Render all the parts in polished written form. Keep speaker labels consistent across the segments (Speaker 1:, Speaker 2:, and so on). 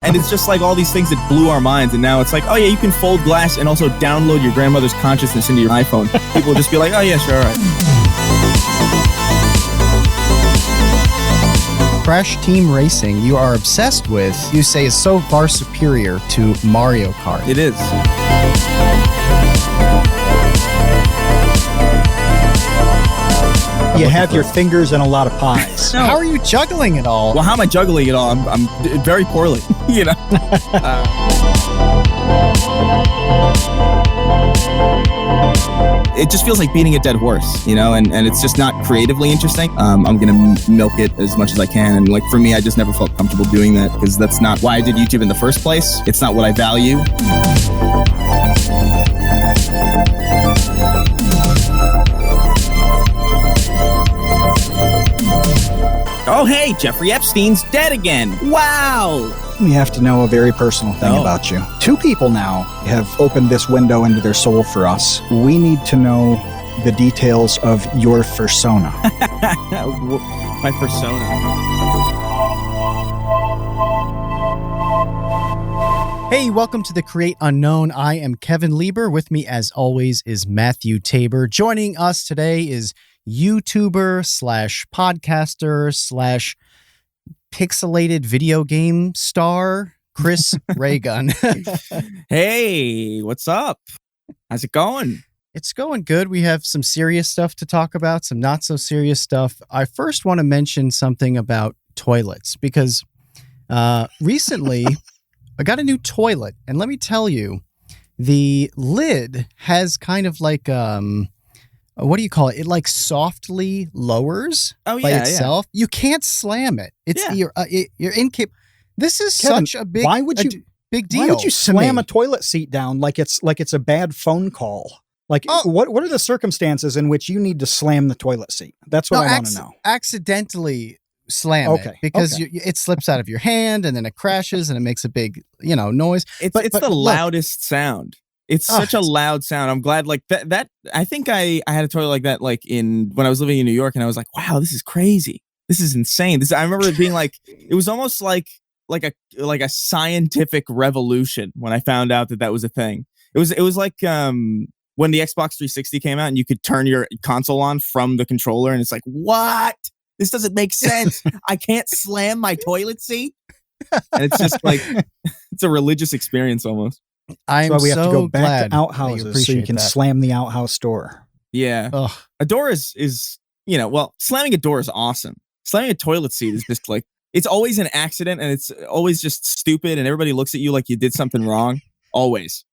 Speaker 1: And it's just like all these things that blew our minds. And now it's like, oh yeah, you can fold glass and also download your grandmother's consciousness into your iPhone. People will just be like, oh yeah, sure, all right.
Speaker 2: Crash Team Racing you are obsessed with, you say is so far superior to Mario Kart.
Speaker 1: It is.
Speaker 3: You have your fingers in a lot of pies.
Speaker 2: No. How are you juggling it all?
Speaker 1: Well, how am I juggling it all? I'm very poorly, you know? It just feels like beating a dead horse, you know, and it's just not creatively interesting. I'm going to milk it as much as I can. And like for me, I just never felt comfortable doing that because that's not why I did YouTube in the first place. It's not what I value. Oh, hey, Jeffrey Epstein's dead again. Wow.
Speaker 3: We have to know a very personal thing about you. 2 people now have opened this window into their soul for us. We need to know the details of your fursona.
Speaker 1: My persona.
Speaker 2: Hey, welcome to the Create Unknown. I am Kevin Lieber. With me, as always, is Matthew Tabor. Joining us today is YouTuber / podcaster / pixelated video game star, Chris Raygun.
Speaker 1: Hey, what's up? How's it going?
Speaker 2: It's going good. We have some serious stuff to talk about, some not so serious stuff. I first want to mention something about toilets because recently I got a new toilet, and let me tell you, the lid has kind of like what do you call it? It like softly lowers by itself. Yeah. You can't slam it. It's you're incapable. This is
Speaker 3: Kevin,
Speaker 2: such a big.
Speaker 3: Why would you
Speaker 2: big deal?
Speaker 3: Why would you slam a toilet seat down like it's a bad phone call? Like what are the circumstances in which you need to slam the toilet seat? That's what I want to know.
Speaker 2: Accidentally slam it because it slips out of your hand and then it crashes and it makes a big noise.
Speaker 1: It's the loudest sound. It's such a loud sound. I'm glad like that. I think I had a toilet like that like when I was living in New York, and I was like, wow, this is crazy. This is insane. I remember it being like, it was almost like a scientific revolution when I found out that was a thing. It was like when the Xbox 360 came out and you could turn your console on from the controller, and it's like, what? This doesn't make sense. I can't slam my toilet seat. And it's just like, it's a religious experience almost.
Speaker 3: That's why we have to go back to outhouses so you can slam the outhouse door.
Speaker 1: Yeah. Ugh. A door is slamming a door is awesome. Slamming a toilet seat is just like, it's always an accident and it's always just stupid and everybody looks at you like you did something wrong. Always.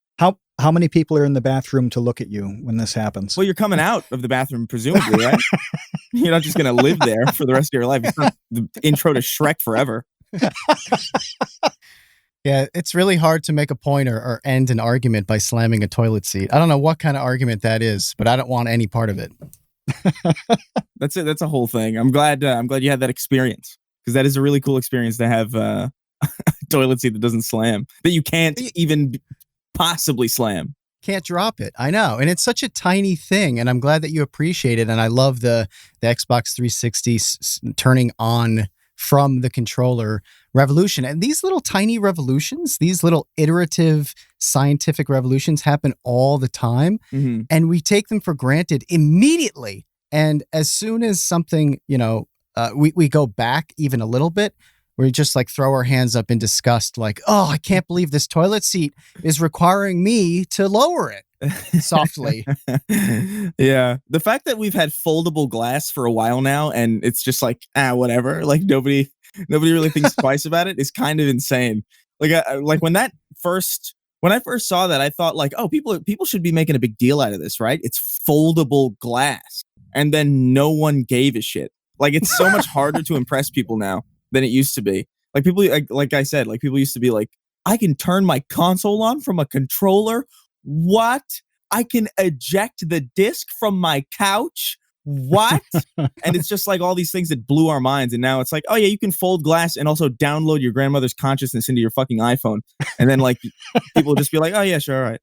Speaker 3: How many people are in the bathroom to look at you when this happens?
Speaker 1: Well, you're coming out of the bathroom, presumably, right? You're not just going to live there for the rest of your life. It's not the intro to Shrek forever.
Speaker 2: Yeah, it's really hard to make a point or end an argument by slamming a toilet seat. I don't know what kind of argument that is, but I don't want any part of it.
Speaker 1: That's it. That's a whole thing. I'm glad you had that experience because that is a really cool experience to have a toilet seat that doesn't slam, that you can't even possibly slam.
Speaker 2: Can't drop it. I know. And it's such a tiny thing. And I'm glad that you appreciate it. And I love the Xbox 360 turning on from the controller revolution. And these little tiny revolutions, these little iterative scientific revolutions happen all the time. Mm-hmm. And we take them for granted immediately. And as soon as something, we go back even a little bit, we just like throw our hands up in disgust, like, oh, I can't believe this toilet seat is requiring me to lower it softly.
Speaker 1: Yeah. The fact that we've had foldable glass for a while now and it's just like, whatever. Like nobody really thinks twice about it is kind of insane. Like when I first saw that, I thought like, oh, people should be making a big deal out of this, right? It's foldable glass. And then no one gave a shit. Like it's so much harder to impress people now than it used to be. Like people, like I said, like people used to be like, I can turn my console on from a controller. What? I can eject the disc from my couch. What? And it's just like all these things that blew our minds. And now it's like, oh yeah, you can fold glass and also download your grandmother's consciousness into your fucking iPhone. And then like people will just be like, oh yeah, sure, all right.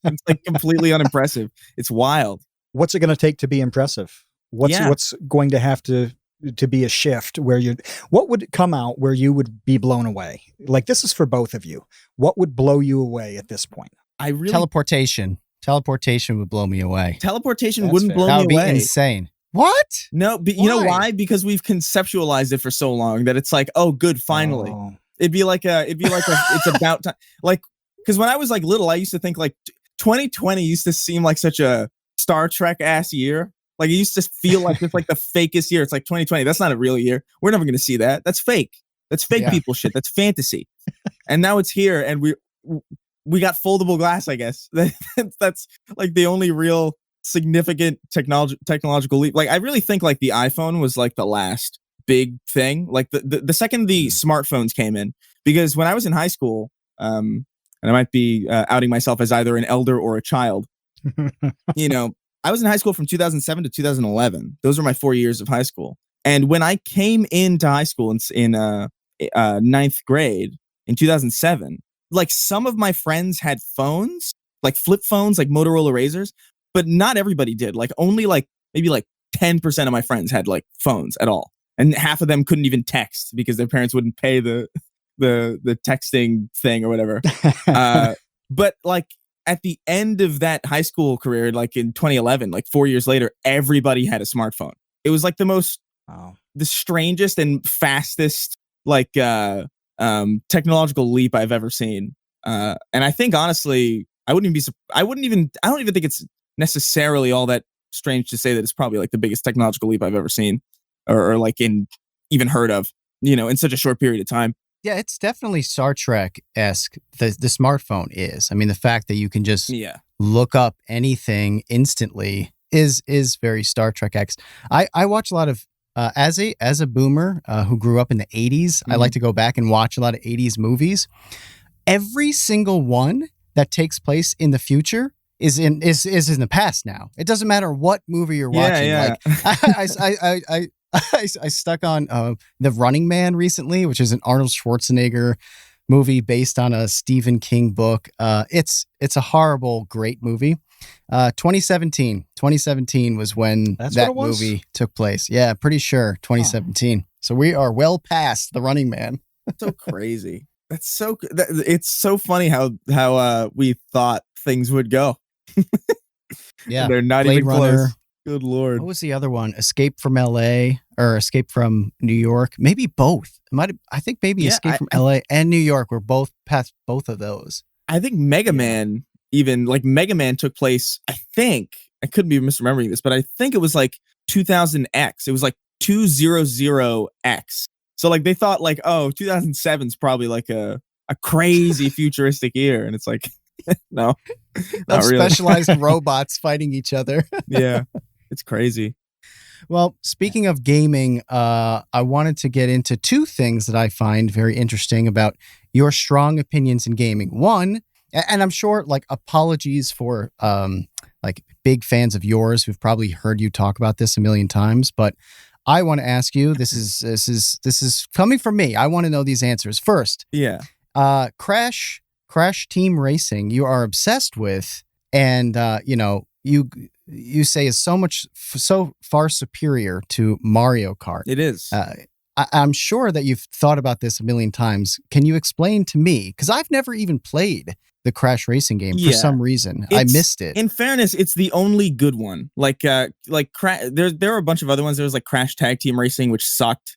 Speaker 1: It's like completely unimpressive. It's wild.
Speaker 3: What's it going to take to be impressive? What's going to have to to be a shift where what would come out where you would be blown away? Like, this is for both of you. What would blow you away at this point?
Speaker 2: Teleportation would blow me away.
Speaker 1: Teleportation
Speaker 3: That's
Speaker 1: wouldn't
Speaker 3: fair.
Speaker 1: blow
Speaker 2: That
Speaker 1: me
Speaker 2: would be
Speaker 1: away.
Speaker 2: insane. What?
Speaker 1: No, but you know
Speaker 2: Why?
Speaker 1: why? Because we've conceptualized it for so long that it's like, oh, good, finally.
Speaker 3: Oh.
Speaker 1: It'd be like it's about time. Like, because when I was like little, I used to think like 2020 used to seem like such a Star Trek ass year. Like, it used to feel like it's like the fakest year. It's like 2020. That's not a real year. We're never going to see that. That's fake. That's fake
Speaker 2: Yeah.
Speaker 1: people shit. That's fantasy. And now it's here, and we got foldable glass, I guess. That's like the only real significant technological leap. Like, I really think like the iPhone was like the last big thing. Like the second the smartphones came in, because when I was in high school, and I might be outing myself as either an elder or a child, you know, I was in high school from 2007 to 2011. Those were my 4 years of high school. And when I came into high school in ninth grade in 2007, like, some of my friends had phones, like flip phones, like Motorola Razors, but not everybody did. Like, only like maybe like 10% of my friends had like phones at all. And half of them couldn't even text because their parents wouldn't pay the texting thing or whatever. But like, at the end of that high school career, like in 2011, like 4 years later, everybody had a smartphone. It was like the strangest and fastest like technological leap I've ever seen. And I think, honestly, I don't even think it's necessarily all that strange to say that it's probably like the biggest technological leap I've ever seen, or like even heard of, in such a short period of time.
Speaker 2: Yeah, it's definitely Star Trek-esque. The smartphone is. I mean, the fact that you can just look up anything instantly is very Star Trek-esque. I watch a lot of, as a boomer who grew up in the 80s, I like to go back and watch a lot of 80s movies. Every single one that takes place in the future is in the past now. It doesn't matter what movie you're watching.
Speaker 1: Yeah.
Speaker 2: Like, I stuck on The Running Man recently, which is an Arnold Schwarzenegger movie based on a Stephen King book. It's a horrible, great movie. 2017 was when that movie took place. Yeah, pretty sure 2017. So we are well past The Running Man.
Speaker 1: So crazy. It's so funny how we thought things would go.
Speaker 2: Yeah,
Speaker 1: they're not
Speaker 2: Blade
Speaker 1: even
Speaker 2: Runner.
Speaker 1: close. Good Lord.
Speaker 2: What was the other one? Escape from LA or Escape from New York? Maybe both. I think maybe Escape from LA and New York were both past both of those. I think
Speaker 1: Mega Man took place, I could be misremembering this, but I think it was like 2000X. It was like 200X. So like they thought like, oh, 2007 is probably like a crazy futuristic year. And it's like, no.
Speaker 2: Not really. Specialized robots fighting each other.
Speaker 1: Yeah. It's crazy.
Speaker 2: Well, speaking of gaming, I wanted to get into two things that I find very interesting about your strong opinions in gaming. One, and I'm sure, like, apologies for like big fans of yours who've probably heard you talk about this a million times, but I want to ask you. This is coming from me. I want to know these answers first.
Speaker 1: Yeah.
Speaker 2: Crash Team Racing. You are obsessed with, and you say is so far superior to Mario Kart.
Speaker 1: It is.
Speaker 2: I'm sure that you've thought about this a million times. Can you explain to me? Because I've never even played the Crash Racing game for some reason. I missed it.
Speaker 1: In fairness, it's the only good one. There are a bunch of other ones. There was like Crash Tag Team Racing, which sucked.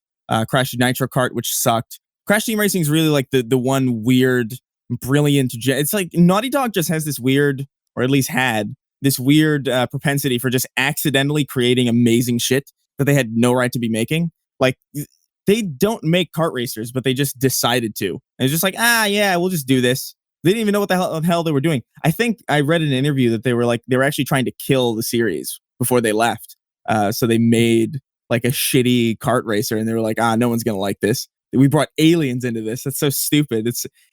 Speaker 1: Crash Nitro Kart, which sucked. Crash Team Racing is really like the one weird, brilliant. It's like Naughty Dog just has this weird, or at least had this weird propensity for just accidentally creating amazing shit that they had no right to be making. Like, they don't make kart racers, but they just decided to. And it's just like, we'll just do this. They didn't even know what the hell they were doing. I think I read in an interview that they were actually trying to kill the series before they left. So they made like a shitty kart racer, and they were like, no one's going to like this. We brought aliens into this. That's so stupid.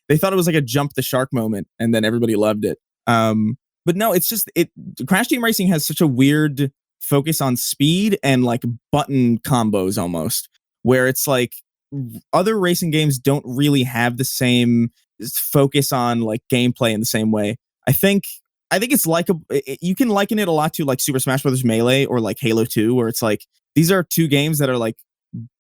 Speaker 1: They thought it was like a jump the shark moment, and then everybody loved it. But no, it's just Crash Team Racing has such a weird focus on speed and like button combos almost, where it's like other racing games don't really have the same focus on like gameplay in the same way. I think it's like you can liken it a lot to like Super Smash Bros. Melee or like Halo 2, where it's like these are two games that are like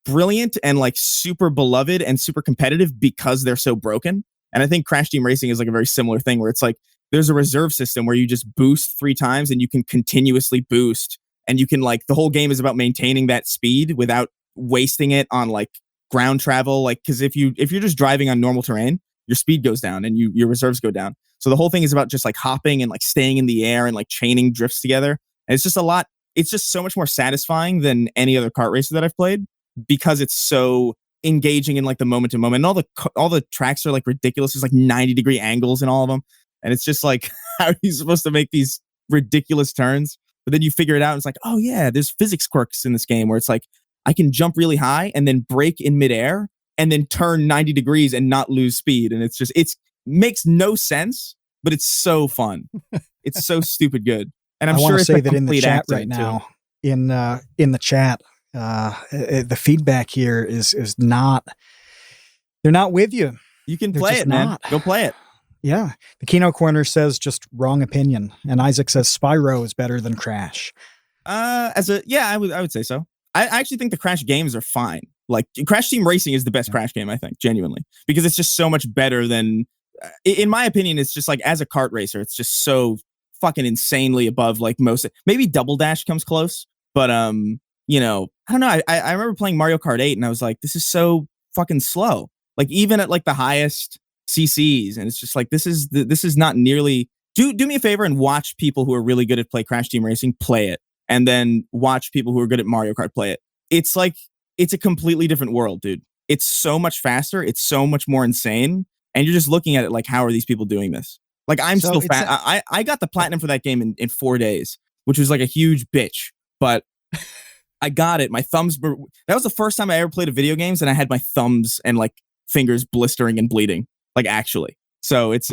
Speaker 1: brilliant and like super beloved and super competitive because they're so broken. And I think Crash Team Racing is like a very similar thing where it's like there's a reserve system where you just boost 3 times and you can continuously boost, and you can like the whole game is about maintaining that speed without wasting it on like ground travel. Like, because if you're just driving on normal terrain, your speed goes down and your reserves go down. So the whole thing is about just like hopping and like staying in the air and like chaining drifts together. And it's just a lot. It's just so much more satisfying than any other kart racer that I've played because it's so engaging in like the moment to moment. And all the tracks are like ridiculous. There's like 90-degree angles in all of them. And it's just like, how are you supposed to make these ridiculous turns? But then you figure it out and it's like, oh yeah, there's physics quirks in this game where it's like, I can jump really high and then brake in midair and then turn 90 degrees and not lose speed. And it's makes no sense, but it's so fun. It's so stupid good. And I'm
Speaker 3: I
Speaker 1: sure
Speaker 3: want to
Speaker 1: it's
Speaker 3: say
Speaker 1: a
Speaker 3: that in the
Speaker 1: complete
Speaker 3: chat right
Speaker 1: accident,
Speaker 3: now, in the chat, the feedback here is not. They're not with you.
Speaker 1: You can
Speaker 3: They're
Speaker 1: play
Speaker 3: just
Speaker 1: it, man.
Speaker 3: not.
Speaker 1: Go play it.
Speaker 3: Yeah. The Kino Corner says just wrong opinion. And Isaac says Spyro is better than Crash.
Speaker 1: I would say so. I actually think the Crash games are fine. Like Crash Team Racing is the best Crash game, I think, genuinely, because it's just so much better than, in my opinion, it's just like as a kart racer, it's just so fucking insanely above like most. Maybe Double Dash comes close, but you know, I don't know. I remember playing Mario Kart 8 and I was like, this is so fucking slow. Like even at like the highest CCs, and it's just like this is not nearly. Do me a favor and watch people who are really good at Crash Team Racing play it, and then watch people who are good at Mario Kart play it. It's like it's a completely different world, dude. It's so much faster. It's so much more insane, and you're just looking at it like, how are these people doing this? Like I'm still fat. I got the platinum for that game in 4 days, which was like a huge bitch, but I got it. My thumbs were. That was the first time I ever played a video games, and I had my thumbs and like fingers blistering and bleeding. Like actually, so it's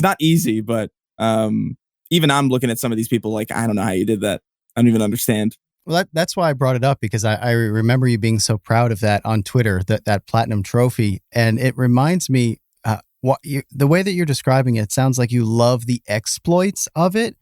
Speaker 1: not easy, but even I'm looking at some of these people like, I don't know how you did that. I don't even understand.
Speaker 2: Well, that's why I brought it up, because I remember you being so proud of that on Twitter, that platinum trophy, and it reminds me the way that you're describing it sounds like you love the exploits of it,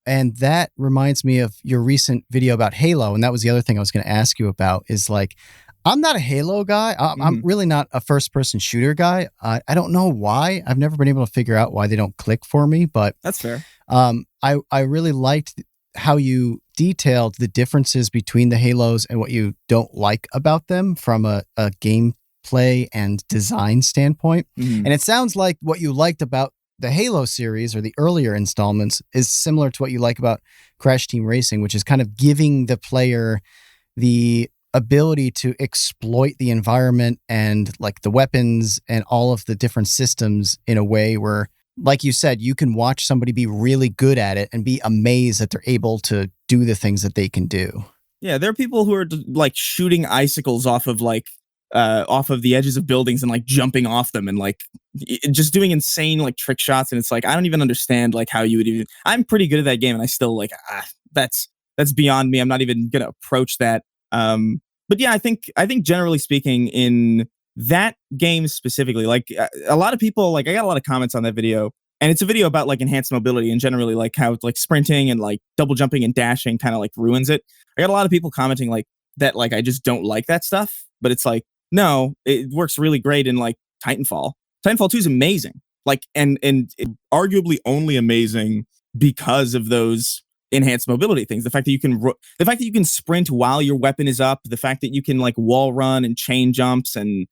Speaker 2: and that reminds me of your recent video about Halo, and that was the other thing I was going to ask you about. Is like, I'm not a Halo guy. I'm really not a first-person shooter guy. I don't know why. I've never been able to figure out why they don't click for me, but
Speaker 1: that's fair.
Speaker 2: I really liked how you detailed the differences between the Halos and what you don't like about them from a gameplay and design standpoint. And it sounds like what you liked about the Halo series or the earlier installments is similar to what you like about Crash Team Racing, which is kind of giving the player the ability to exploit the environment and like the weapons and all of the different systems in a way where, like you said, you can watch somebody be really good at it and be amazed that they're able to do the things that they can do.
Speaker 1: Yeah, there are people who are like shooting icicles off of the edges of buildings and like jumping off them and like just doing insane like trick shots. And it's like, I don't even understand like how you would even. I'm pretty good at that game, and I still like that's beyond me. I'm not even gonna approach that. But yeah, I think generally speaking, in that game specifically, like a lot of people, like I got a lot of comments on that video, and it's a video about like enhanced mobility and generally like how like sprinting and like double jumping and dashing kind of like ruins it. I got a lot of people commenting like that, like I just don't like that stuff, but it's like, no, it works really great in like Titanfall. Titanfall 2 is amazing. Like, and arguably only amazing because of those enhanced mobility things. The fact that you can sprint while your weapon is up, the fact that you can like wall run and chain jumps and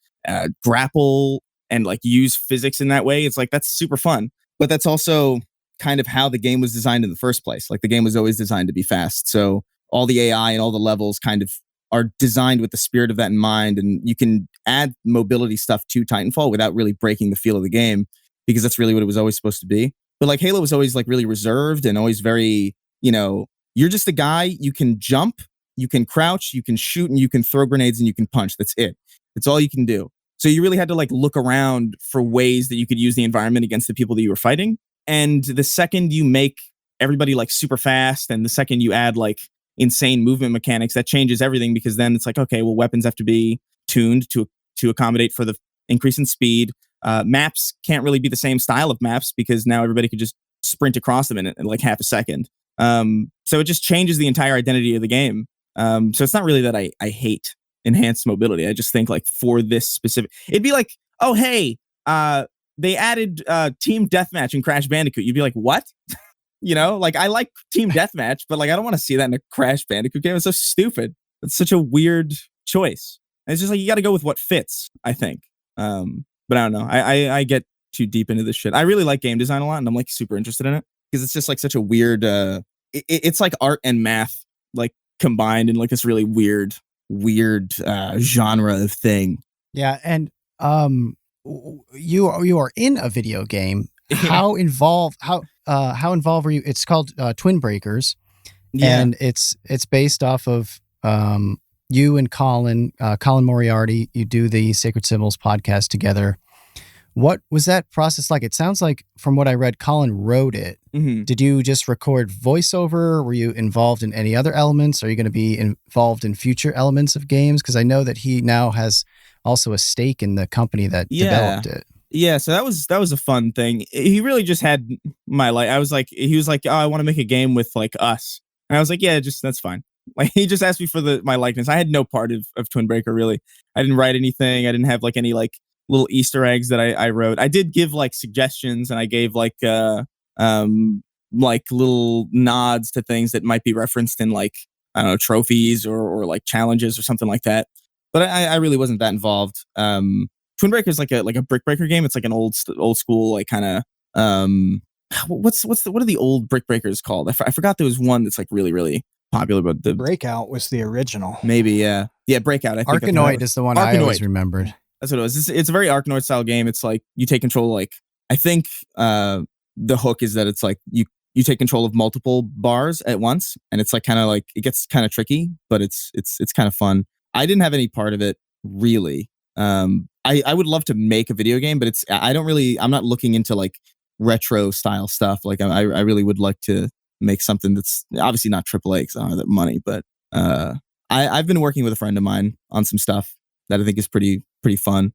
Speaker 1: grapple and like use physics in that way. It's like, that's super fun. But that's also kind of how the game was designed in the first place. Like the game was always designed to be fast. So all the AI and all the levels kind of are designed with the spirit of that in mind. And you can add mobility stuff to Titanfall without really breaking the feel of the game, because that's really what it was always supposed to be. But like Halo was always like really reserved and always very, you know, you're just a guy, you can jump, you can crouch, you can shoot, and you can throw grenades and you can punch. That's it. That's all you can do. So you really had to like look around for ways that you could use the environment against the people that you were fighting. And the second you make everybody like super fast, and the second you add like insane movement mechanics, that changes everything, because then it's like, okay, well, weapons have to be tuned to accommodate for the increase in speed. Maps can't really be the same style of maps, because now everybody could just sprint across them in like half a second. So it just changes the entire identity of the game. So it's not really that I hate enhanced mobility. I just think like for this specific, it'd be like, oh hey, they added team deathmatch in Crash Bandicoot. You'd be like, what? You know, like I like team deathmatch, but like I don't want to see that in a Crash Bandicoot game. It's so stupid. It's such a weird choice. And it's just like you got to go with what fits, I think. But I don't know. I get too deep into this shit. I really like game design a lot, and I'm like super interested in it because it's just like such a weird. It's like art and math like combined in like this really weird genre of thing.
Speaker 2: Yeah, and you are in a video game. How involved were you? It's called Twin Breakers, and it's based off of you and Colin Moriarty. You do the Sacred Symbols podcast together. What was that process like? It sounds like from what I read, Colin wrote it. Mm-hmm. Did you just record voiceover? Were you involved in any other elements? Are you going to be involved in future elements of games? Because I know that he now has also a stake in the company that developed it.
Speaker 1: Yeah, so that was a fun thing. He really just had my like. He was like, oh, I want to make a game with like us, and I was like, yeah, just that's fine. Like he just asked me for my likeness. I had no part of Twin Breaker really. I didn't write anything. I didn't have like any like little Easter eggs that I wrote. I did give like suggestions, and I gave like little nods to things that might be referenced in like I don't know trophies or like challenges or something like that. But I really wasn't that involved. Twin Breaker is like a brick breaker game. It's like an old school like kind of what are the old brick breakers called? I forgot there was one that's like really really popular, but the
Speaker 3: Breakout was the original.
Speaker 1: Maybe yeah Breakout. I think
Speaker 2: Arkanoid is the one I always remembered.
Speaker 1: That's what it was. It's a very Arkanoid style game. It's like you take control. Like I think the hook is that it's like you take control of multiple bars at once, and it's like kind of like it gets kind of tricky, but it's kind of fun. I didn't have any part of it really. I would love to make a video game, but I'm not looking into like retro style stuff. Like I really would like to make something that's obviously not AAA because I don't have that money, but I've been working with a friend of mine on some stuff that I think is pretty fun,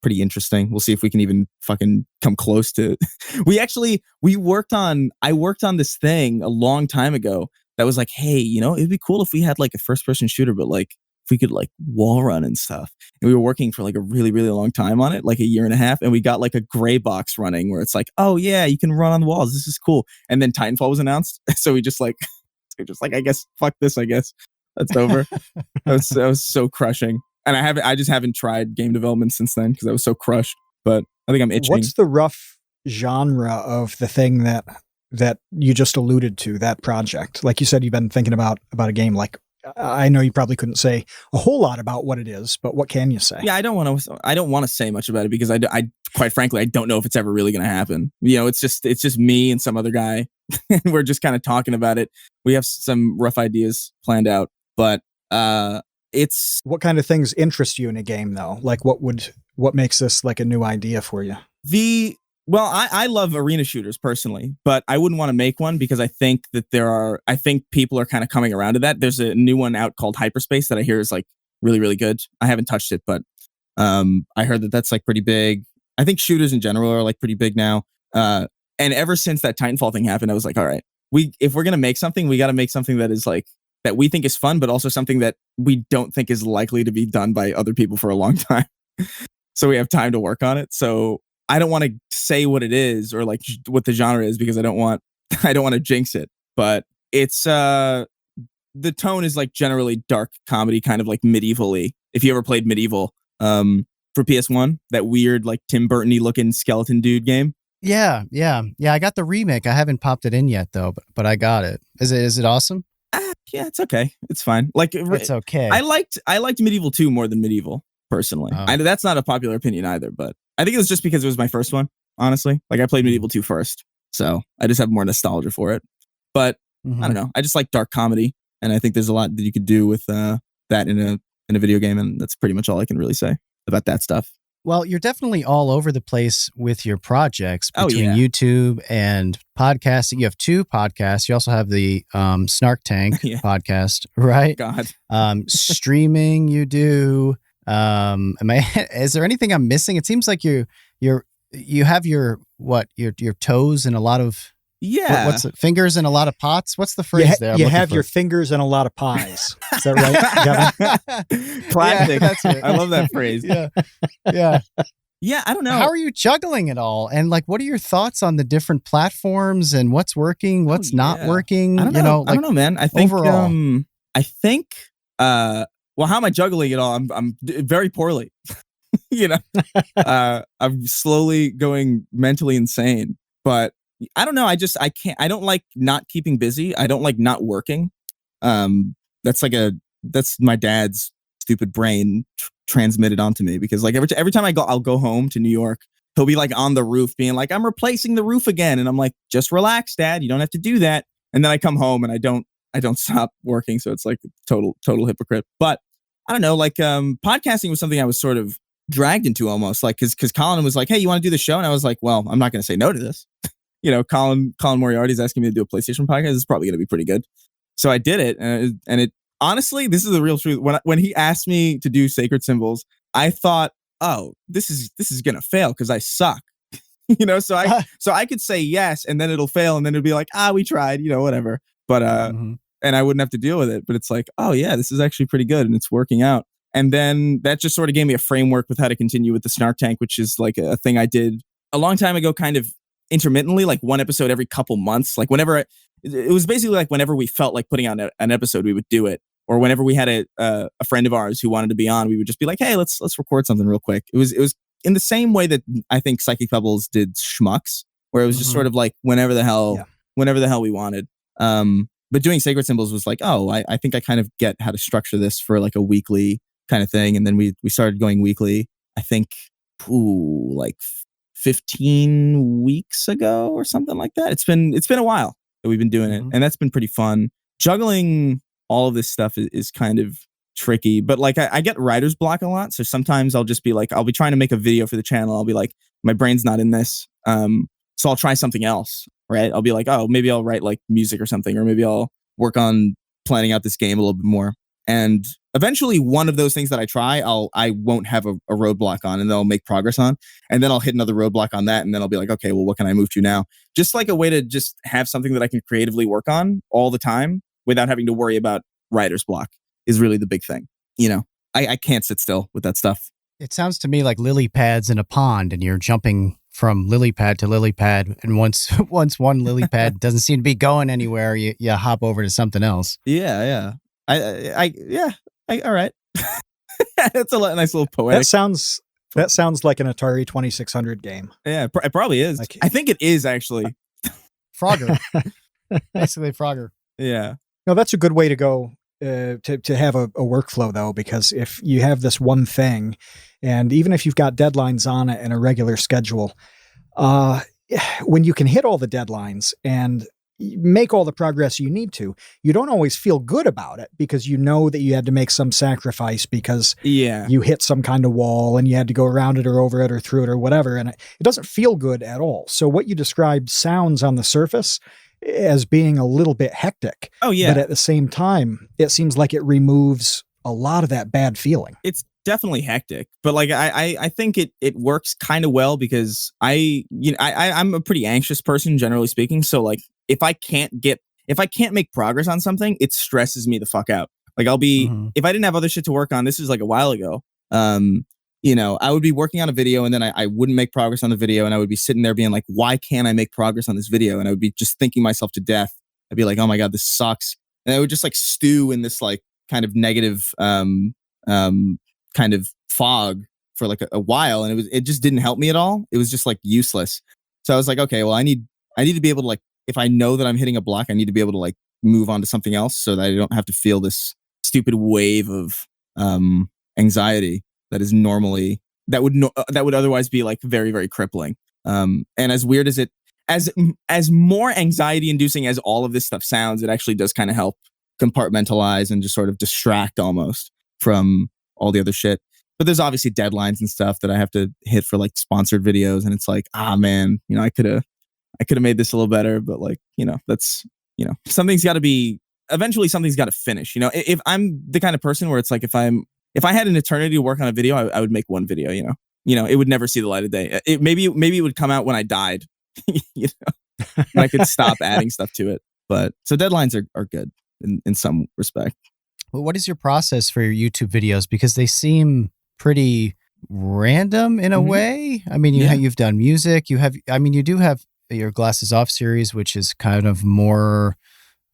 Speaker 1: pretty interesting. We'll see if we can even fucking come close to. I worked on this thing a long time ago that was like, hey, you know, it'd be cool if we had like a first person shooter, but like if we could like wall run and stuff. And we were working for like a really, really long time on it, like a year and a half. And we got like a gray box running where it's like, oh yeah, you can run on the walls. This is cool. And then Titanfall was announced. So we just like, I guess, fuck this, I guess. That's over. That was so crushing. And I just haven't tried game development since then because I was so crushed. But I think I'm itching.
Speaker 3: What's the rough genre of the thing that you just alluded to, that project? Like you said, you've been thinking about a game. Like I know you probably couldn't say a whole lot about what it is, but what can you say?
Speaker 1: Yeah, I don't want to say much about it because I quite frankly, I don't know if it's ever really going to happen. You know, it's just me and some other guy, and we're just kind of talking about it. We have some rough ideas planned out, but it's
Speaker 3: what kind of things interest you in a game though? Like what makes this like a new idea for you?
Speaker 1: Well, I love arena shooters personally, but I wouldn't want to make one because I think people are kind of coming around to that. There's a new one out called Hyperspace that I hear is like really, really good. I haven't touched it, but I heard that that's like pretty big. I think shooters in general are like pretty big now. And ever since that Titanfall thing happened, I was like, all right, if we're going to make something, we got to make something that is like, that we think is fun, but also something that we don't think is likely to be done by other people for a long time. So we have time to work on it. So I don't want to say what it is or like what the genre is because I don't want to jinx it. But it's the tone is like generally dark comedy, kind of like medievally. If you ever played Medieval for PS1, that weird like Tim Burton-y looking skeleton dude game.
Speaker 2: Yeah. I got the remake. I haven't popped it in yet though, but I got it. Is it awesome?
Speaker 1: Yeah, it's okay. It's fine. Like
Speaker 2: it's okay.
Speaker 1: I liked Medieval 2 more than Medieval personally. Oh. That's not a popular opinion either, but I think it was just because it was my first one, honestly. Like I played Medieval 2 first, so I just have more nostalgia for it. But I don't know. I just like dark comedy, and I think there's a lot that you could do with that in a video game, and that's pretty much all I can really say about that stuff.
Speaker 2: Well, you're definitely all over the place with your projects between YouTube and podcasting. You have 2 podcasts. You also have the Snark Tank podcast, right?
Speaker 1: God.
Speaker 2: Streaming you do. Is there anything I'm missing? It seems like you have your toes in a lot of
Speaker 1: Yeah.
Speaker 2: What's it? Fingers in a lot of pots? What's the
Speaker 3: You,
Speaker 2: phrase there? I'm
Speaker 3: you
Speaker 2: looking
Speaker 3: have
Speaker 2: for?
Speaker 3: your fingers in a lot of pies. Is that right, Kevin?
Speaker 1: Classic.
Speaker 2: Yeah, that's it.
Speaker 1: I love that phrase.
Speaker 2: Yeah. Yeah.
Speaker 1: Yeah, I don't know.
Speaker 2: How are you juggling it all? And like, what are your thoughts on the different platforms and what's working, what's not
Speaker 1: yeah.
Speaker 2: working?
Speaker 1: I don't know.
Speaker 2: You know,
Speaker 1: I don't know, man. I think
Speaker 2: overall.
Speaker 1: well, how am I juggling it all? I'm very poorly. You know, I'm slowly going mentally insane. But I don't know. I can't. I don't like not keeping busy. I don't like not working. That's my dad's stupid brain transmitted onto me, because like every time I'll go home to New York, he'll be like on the roof being like, I'm replacing the roof again, and I'm like, just relax, Dad. You don't have to do that. And then I come home and I don't stop working. So it's like total hypocrite. But I don't know, like podcasting was something I was sort of dragged into almost, like because Colin was like, hey, you want to do the show? And I was like, well, I'm not going to say no to this. You know, Colin Moriarty's asking me to do a PlayStation podcast. It's probably going to be pretty good. So I did it, and it honestly, this is the real truth. When he asked me to do Sacred Symbols, I thought, oh, this is going to fail because I suck. You know, so I could say yes, and then it'll fail, and then it'll be like, we tried, you know, whatever. But and I wouldn't have to deal with it. But it's like, oh yeah, this is actually pretty good, and it's working out. And then that just sort of gave me a framework with how to continue with the Snark Tank, which is like a thing I did a long time ago, kind of intermittently, like one episode every couple months. Like it was basically like whenever we felt like putting out an episode, we would do it. Or whenever we had a friend of ours who wanted to be on, we would just be like, hey, let's record something real quick. It was in the same way that I think Psychic Pebbles did Schmucks, where it was just sort of like whenever the hell we wanted. But doing Sacred Symbols was like, I think I kind of get how to structure this for like a weekly kind of thing. And then we started going weekly, I think, like 15 weeks ago or something like that. It's been a while that we've been doing it, and that's been pretty fun. Juggling all of this stuff is kind of tricky, but like I get writer's block a lot. So sometimes I'll just be like, I'll be trying to make a video for the channel. I'll be like, my brain's not in this. So I'll try something else, right? I'll be like, maybe I'll write like music or something, or maybe I'll work on planning out this game a little bit more. And eventually one of those things that I try, I won't have a roadblock on, and then I'll make progress on. And then I'll hit another roadblock on that. And then I'll be like, okay, well, what can I move to now? Just like a way to just have something that I can creatively work on all the time without having to worry about writer's block is really the big thing. You know, I can't sit still with that stuff.
Speaker 2: It sounds to me like lily pads in a pond, and you're jumping from lily pad to lily pad. And once one lily pad doesn't seem to be going anywhere, you hop over to something else.
Speaker 1: Yeah. All right. That's a nice little poetic.
Speaker 3: That sounds like an Atari 2600 game.
Speaker 1: Yeah, it probably is. I think it is actually.
Speaker 2: Frogger. Basically Frogger.
Speaker 1: Yeah.
Speaker 3: No, that's a good way to go to have a workflow, though, because if you have this one thing, and even if you've got deadlines on it and a regular schedule, when you can hit all the deadlines and make all the progress you need to, you don't always feel good about it, because you know that you had to make some sacrifice because you hit some kind of wall and you had to go around it or over it or through it or whatever. And it doesn't feel good at all. So what you described sounds on the surface as being a little bit hectic.
Speaker 1: Oh, yeah.
Speaker 3: But at the same time, it seems like it removes a lot of that bad feeling.
Speaker 1: It's definitely hectic, but like I think it works kind of well, because I'm a pretty anxious person, generally speaking. So like if I can't make progress on something, it stresses me the fuck out. Like I'll be, if I didn't have other shit to work on, this is like a while ago, I would be working on a video, and then I wouldn't make progress on the video, and I would be sitting there being like, why can't I make progress on this video? And I would be just thinking myself to death. I'd be like, oh my God, this sucks. And I would just like stew in this like kind of negative kind of fog for like a while, and it just didn't help me at all. It was just like useless. So I was like, okay, well, I need to be able to, like, if I know that I'm hitting a block, I need to be able to like move on to something else, so that I don't have to feel this stupid wave of anxiety that is normally that would otherwise be like very, very crippling. And as weird as it as more anxiety inducing as all of this stuff sounds, it actually does kind of help compartmentalize and just sort of distract almost from all the other shit. But there's obviously deadlines and stuff that I have to hit for like sponsored videos, and it's like, man, I could have made this a little better, but like, that's, something's got to be, eventually something's got to finish. If I'm the kind of person where it's like, if I had an eternity to work on a video, I would make one video, it would never see the light of day. Maybe it would come out when I died, when I could stop adding stuff to it. But so deadlines are good in some respect.
Speaker 2: Well, what is your process for your YouTube videos? Because they seem pretty random in a way. I mean, you've done music. You do have your Glasses Off series, which is kind of more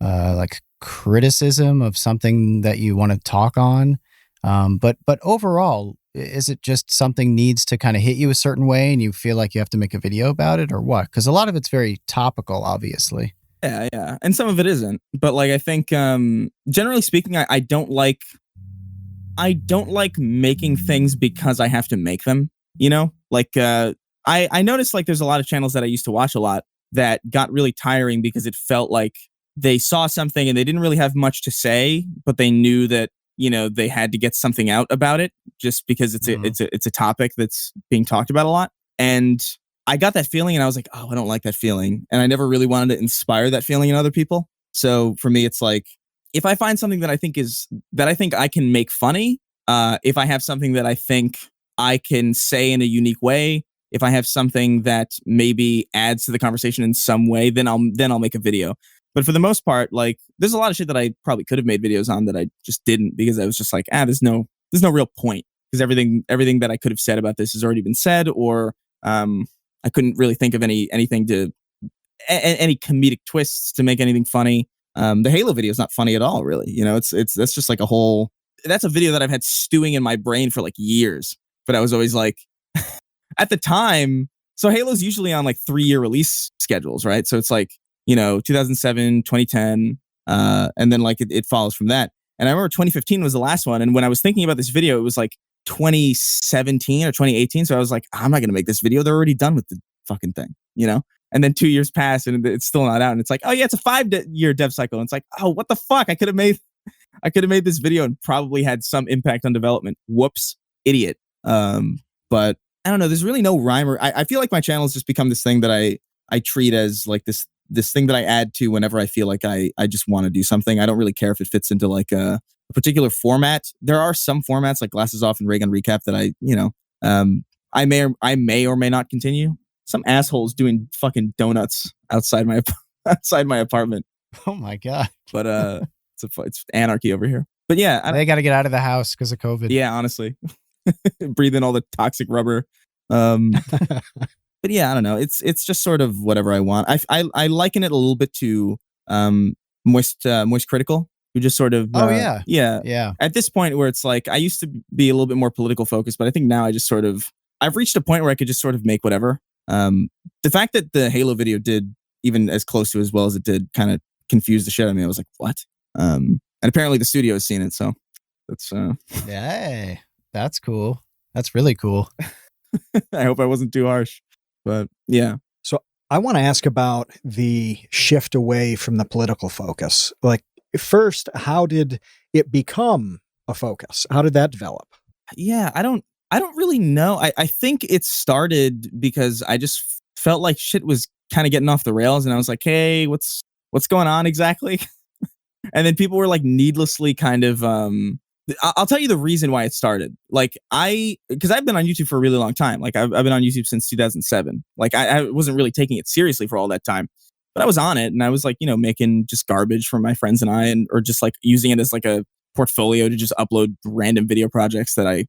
Speaker 2: like criticism of something that you want to talk on. But overall, is it just something needs to kind of hit you a certain way and you feel like you have to make a video about it, or what? Because a lot of it's very topical, obviously.
Speaker 1: Yeah. And some of it isn't. But like, I think generally speaking, I don't like making things because I have to make them, you know? Like I noticed like there's a lot of channels that I used to watch a lot that got really tiring because it felt like they saw something and they didn't really have much to say, but they knew that, you know, they had to get something out about it just because it's a topic that's being talked about a lot. And I got that feeling and I was like, oh, I don't like that feeling. And I never really wanted to inspire that feeling in other people. So for me, it's like, if I find something that I think I can make funny, if I have something that I think I can say in a unique way, if I have something that maybe adds to the conversation in some way, then I'll make a video. But for the most part, like, there's a lot of shit that I probably could have made videos on that I just didn't, because I was just like, there's no real point, because everything that I could have said about this has already been said, or I couldn't really think of anything to any comedic twists to make anything funny. The Halo video is not funny at all, really. You know, that's just like that's a video that I've had stewing in my brain for like years. But I was always like, at the time, so Halo's usually on like 3-year release schedules, right? So it's like, you know, 2007, 2010, and then like it follows from that. And I remember 2015 was the last one. And when I was thinking about this video, it was like 2017 or 2018. So I was like, I'm not going to make this video. They're already done with the fucking thing, you know? And then 2 years pass and it's still not out. And it's like, oh yeah, it's a 5-year dev cycle. And it's like, oh, what the fuck? I could have made this video and probably had some impact on development. Whoops, idiot. But I don't know. There's really no rhyme or I feel like my channel has just become this thing that I treat as like this thing that I add to whenever I feel like I just want to do something. I don't really care if it fits into like a particular format. There are some formats like Glasses Off and Ray Gun Recap that I may or may not continue. Some assholes doing fucking donuts outside my apartment.
Speaker 2: Oh my God.
Speaker 1: But it's anarchy over here. But yeah,
Speaker 2: they got to get out of the house because of COVID.
Speaker 1: Yeah, honestly. Breathe in all the toxic rubber. But yeah, I don't know. It's just sort of whatever I want. I liken it a little bit to Moist Critical, who just sort of yeah. At this point where it's like I used to be a little bit more political focused, but I think now I've reached a point where I could just sort of make whatever. The fact that the Halo video did even as close to as well as it did kind of confused the shit out of me. I was like, what? And apparently the studio has seen it, so that's
Speaker 2: Hey, that's cool. That's really cool.
Speaker 1: I hope I wasn't too harsh. But yeah.
Speaker 3: So I want to ask about the shift away from the political focus. Like, first, how did it become a focus? How did that develop?
Speaker 1: Yeah, I don't really know. I think it started because I just felt like shit was kind of getting off the rails, and I was like, hey, what's going on exactly? And then people were like needlessly kind of I'll tell you the reason why it started. Like because I've been on YouTube for a really long time. Like I've been on YouTube since 2007. Like I wasn't really taking it seriously for all that time, but I was on it and I was like, you know, making just garbage for my friends and I, or just like using it as like a portfolio to just upload random video projects that I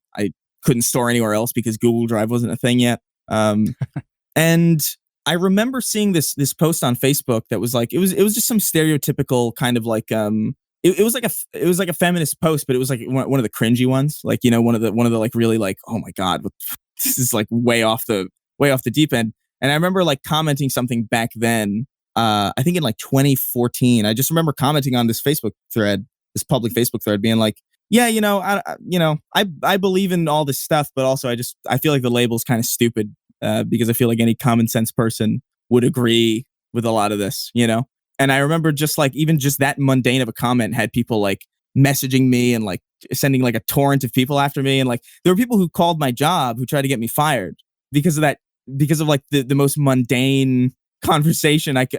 Speaker 1: couldn't store anywhere else because Google Drive wasn't a thing yet. And I remember seeing this post on Facebook that was like, it was just some stereotypical kind of like, it was like a feminist post, but it was like one of the cringy ones, like, you know, one of the like really like, oh my God, this is like way off the deep end. And I remember like commenting something back then, I think in like 2014. I just remember commenting on this Facebook thread, this public Facebook thread, being like, yeah, you know, I believe in all this stuff, but also I feel like the label's kind of stupid because I feel like any common sense person would agree with a lot of this, you know. And I remember just like, even just that mundane of a comment had people like messaging me and like sending like a torrent of people after me. And like, there were people who called my job who tried to get me fired because of that, because of like the most mundane conversation it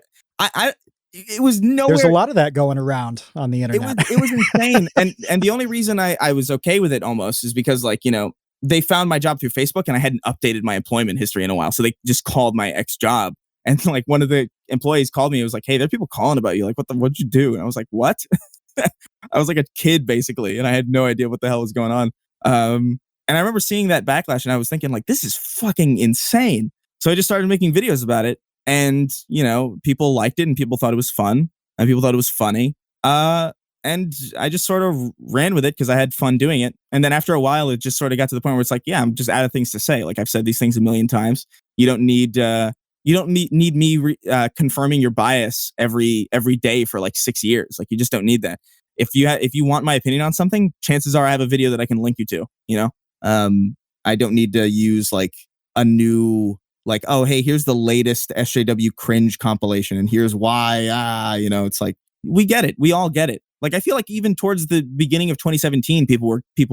Speaker 1: was nowhere.
Speaker 3: There's a lot of that going around on the internet.
Speaker 1: It was insane. And the only reason I was okay with it almost is because like, you know, they found my job through Facebook and I hadn't updated my employment history in a while. So they just called my ex job. And like one of the employees called me. It was like, "Hey, there are people calling about you. Like, what'd you do?" And I was like, "What?" I was like a kid basically, and I had no idea what the hell was going on. And I remember seeing that backlash, and I was thinking like, this is fucking insane. So I just started making videos about it, and people liked it, and people thought it was fun, and people thought it was funny. And I just sort of ran with it because I had fun doing it. And then after a while, it just sort of got to the point where it's like, yeah, I'm just out of things to say. Like I've said these things a million times. You don't need me confirming your bias every day for like 6 years. Like you just don't need that. If you want my opinion on something, chances are I have a video that I can link you to. I don't need to use like a new like, oh hey, here's the latest SJW cringe compilation, and here's why. It's like we get it. We all get it. Like I feel like even towards the beginning of 2017, people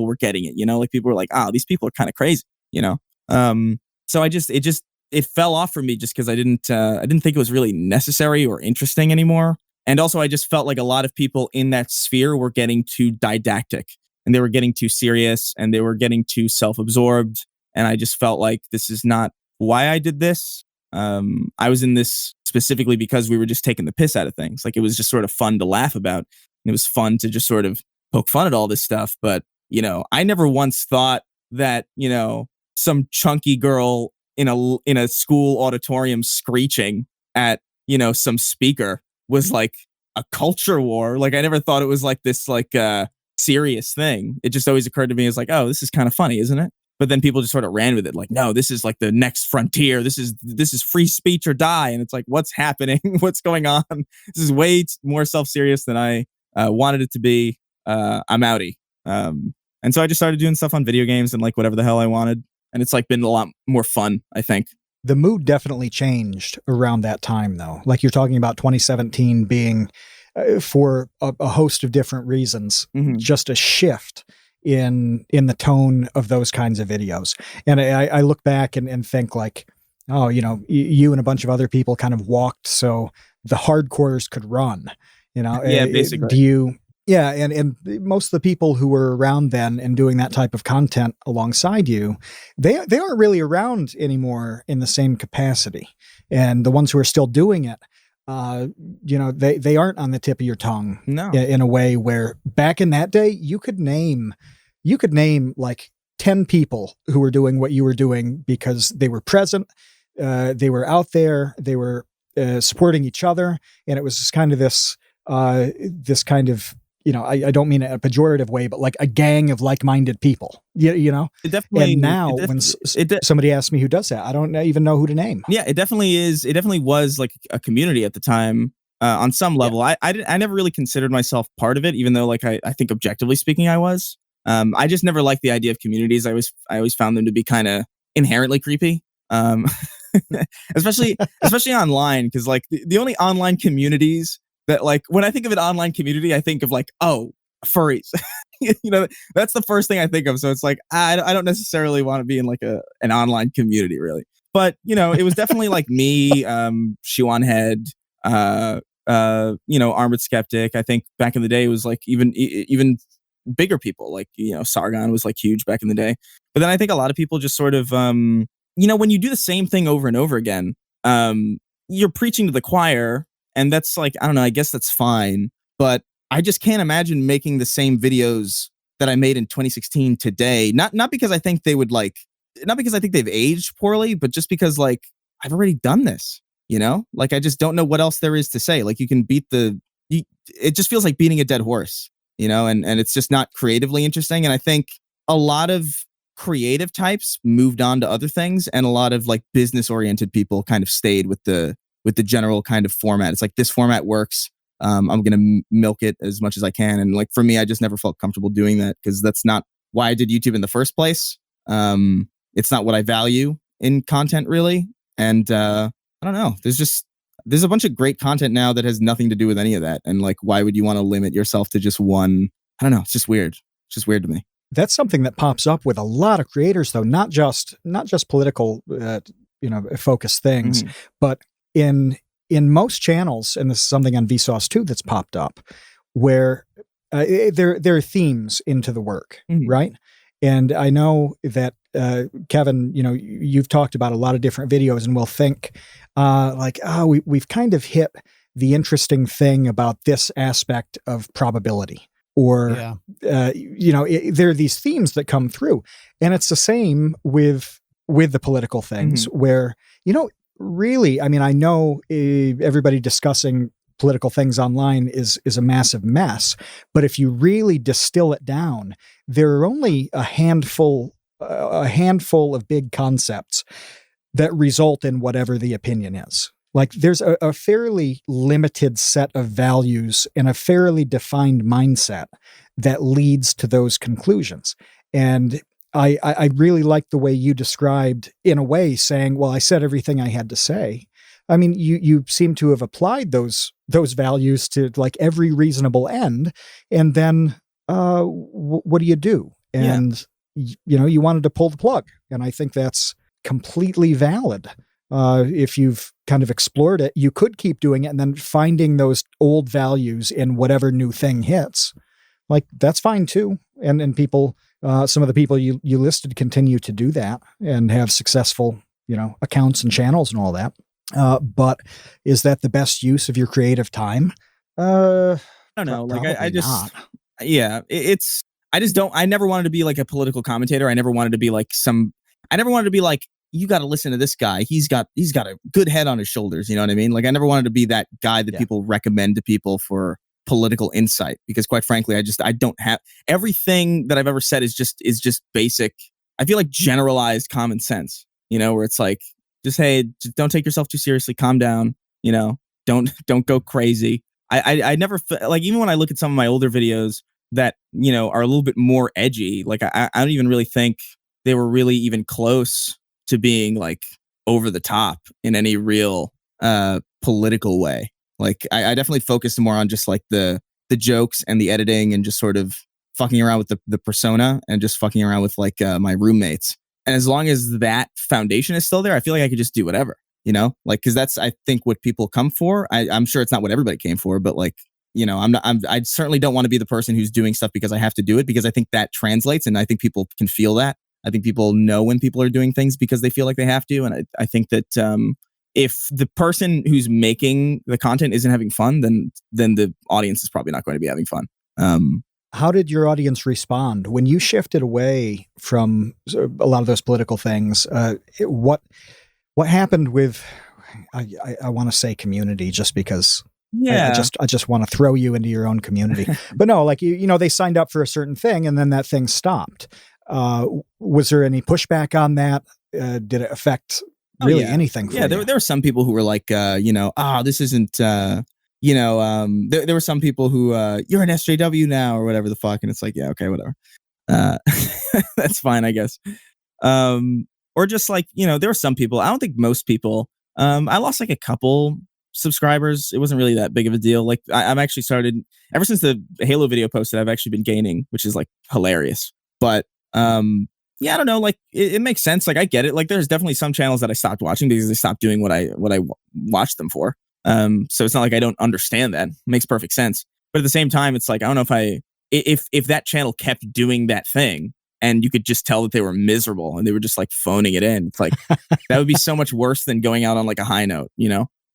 Speaker 1: were getting it. Like people were like, oh, these people are kind of crazy. So it fell off for me just because I didn't think it was really necessary or interesting anymore. And also I just felt like a lot of people in that sphere were getting too didactic, and they were getting too serious, and they were getting too self-absorbed. And I just felt like this is not why I did this. I was in this specifically because we were just taking the piss out of things. Like it was just sort of fun to laugh about. And it was fun to just sort of poke fun at all this stuff. But, I never once thought that, some chunky girl in a school auditorium screeching at, some speaker was like a culture war. Like I never thought it was like this like serious thing. It just always occurred to me as like, oh, this is kind of funny, isn't it? But then people just sort of ran with it. Like, no, this is like the next frontier. This is free speech or die. And it's like, what's happening? What's going on? This is way more self-serious than I wanted it to be. I'm outie. And so I just started doing stuff on video games and like whatever the hell I wanted. And it's like been a lot more fun, I think.
Speaker 3: The mood definitely changed around that time, though. Like you're talking about 2017 being, for a host of different reasons, just a shift in the tone of those kinds of videos. And I look back and think like, oh, you and a bunch of other people kind of walked so the hardcores could run.
Speaker 1: Yeah, basically.
Speaker 3: And most of the people who were around then and doing that type of content alongside you, they aren't really around anymore in the same capacity. And the ones who are still doing it, they aren't on the tip of your tongue.
Speaker 1: No.
Speaker 3: In a way where back in that day, you could name like 10 people who were doing what you were doing because they were present, they were out there, they were supporting each other, and it was just kind of this kind of, I don't mean it in a pejorative way, but like a gang of like-minded people, It definitely, and now when somebody asks me who does that, I don't even know who to name.
Speaker 1: Yeah, it definitely is. It definitely was like a community at the time on some level. Yeah. I never really considered myself part of it, even though like I think objectively speaking, I was. I just never liked the idea of communities. I always found them to be kind of inherently creepy. Especially online, because like the only online communities that like when I think of an online community, I think of like, oh, furries. That's the first thing I think of. So it's like I don't necessarily want to be in like an online community really. But it was definitely like me, Shiwan Head, Armored Skeptic. I think back in the day it was like even bigger people like Sargon was like huge back in the day. But then I think a lot of people just sort of when you do the same thing over and over again, you're preaching to the choir. And that's like, I don't know, I guess that's fine. But I just can't imagine making the same videos that I made in 2016 today. Not because I think they would like, not because I think they've aged poorly, but just because like, I've already done this, Like, I just don't know what else there is to say. Like, you can it just feels like beating a dead horse, and it's just not creatively interesting. And I think a lot of creative types moved on to other things, and a lot of like business-oriented people kind of stayed with the general kind of format. It's like, this format works. I'm going to milk it as much as I can. And like, for me, I just never felt comfortable doing that because that's not why I did YouTube in the first place. It's not what I value in content really. And I don't know, there's a bunch of great content now that has nothing to do with any of that. And like, why would you want to limit yourself to just one? I don't know. It's just weird. It's just weird to me.
Speaker 3: That's something that pops up with a lot of creators though, not just political, focused things, but in most channels, and this is something on Vsauce too that's popped up, where there are themes into the work, right? And I know that Kevin, you've talked about a lot of different videos, and we'll think we've kind of hit the interesting thing about this aspect of probability, or there are these themes that come through, and it's the same with the political things, where really, I mean, I know everybody discussing political things online is a massive mess, but if you really distill it down, there are only a handful of big concepts that result in whatever the opinion is. Like, there's a fairly limited set of values and a fairly defined mindset that leads to those conclusions. And I really like the way you described, in a way, saying, well, I said everything I had to say. I mean, you seem to have applied those values to like every reasonable end, and then what do you do? And you wanted to pull the plug, and I think that's completely valid. If you've kind of explored it, you could keep doing it, and then finding those old values in whatever new thing hits, like, that's fine too. And people, some of the people you listed continue to do that and have successful accounts and channels and all that. But is that the best use of your creative time?
Speaker 1: I don't know. Like, I just, it's, I never wanted to be like a political commentator. I never wanted to be like you got to listen to this guy. He's got a good head on his shoulders. You know what I mean? Like, I never wanted to be that guy that people recommend to people for political insight, because quite frankly, I don't have, everything that I've ever said is just basic. I feel like generalized common sense, where it's like, just, hey, just don't take yourself too seriously. Calm down. Don't go crazy. I never like, even when I look at some of my older videos that, are a little bit more edgy, like I don't even really think they were really even close to being like over the top in any real political way. Like, I definitely focused more on just like the jokes and the editing, and just sort of fucking around with the persona, and just fucking around with like my roommates. And as long as that foundation is still there, I feel like I could just do whatever, like, cause that's, I think, what people come for. I'm sure it's not what everybody came for, but like, I certainly don't want to be the person who's doing stuff because I have to do it, because I think that translates. And I think people can feel that. I think people know when people are doing things because they feel like they have to. And I think that, if the person who's making the content isn't having fun, then the audience is probably not going to be having fun.
Speaker 3: How did your audience respond when you shifted away from a lot of those political things? What happened with, I want to say community, just because I just want to throw you into your own community. But no, like, they signed up for a certain thing, and then that thing stopped. Was there any pushback on that? Did it affect anything for you?
Speaker 1: There were some people who were like, this isn't, there were some people who, you're an SJW now, or whatever the fuck. And it's like, yeah, okay, whatever. That's fine, I guess. Or just like, there were some people, I don't think most people, I lost like a couple subscribers. It wasn't really that big of a deal. Like, I've actually started, ever since the Halo video posted, I've actually been gaining, which is like hilarious. But, I don't know, like, it makes sense. Like, I get it. Like, there's definitely some channels that I stopped watching because they stopped doing what I watched them for. So it's not like I don't understand that. It makes perfect sense. But at the same time, it's like, I don't know if that channel kept doing that thing, and you could just tell that they were miserable and they were just like phoning it in. It's like, that would be so much worse than going out on like a high note,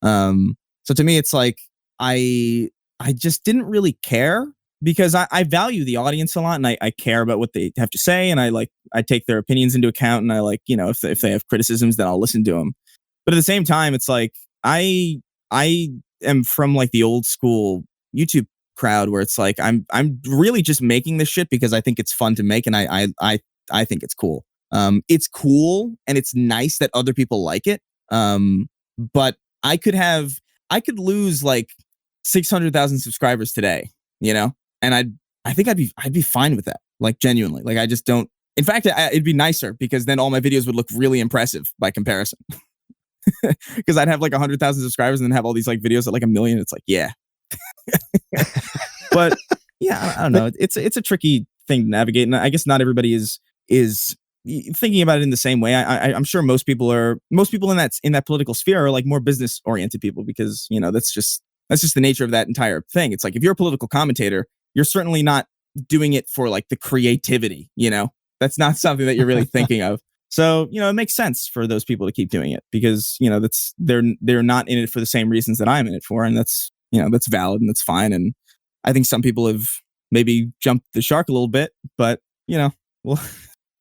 Speaker 1: So to me, it's like, I just didn't really care, because I value the audience a lot, and I care about what they have to say, and I take their opinions into account, and I like, if they have criticisms, then I'll listen to them. But at the same time, it's like, I am from like the old school YouTube crowd, where it's like, I'm really just making this shit because I think it's fun to make, and I think it's cool. It's cool, and it's nice that other people like it. But I could lose like 600,000 subscribers today, and I think I'd be fine with that. Like, genuinely, like, I just don't. In fact, it'd be nicer, because then all my videos would look really impressive by comparison. Because I'd have like 100,000 subscribers and then have all these like videos at like 1 million. It's like, yeah. But yeah, I don't know. It's a tricky thing to navigate, and I guess not everybody is thinking about it in the same way. I'm sure most people in that political sphere are like more business oriented people, because that's just the nature of that entire thing. It's like, if you're a political commentator, you're certainly not doing it for like the creativity. That's not something that you're really thinking of. So, it makes sense for those people to keep doing it because, they're not in it for the same reasons that I'm in it for. And that's valid and that's fine. And I think some people have maybe jumped the shark a little bit, but, well,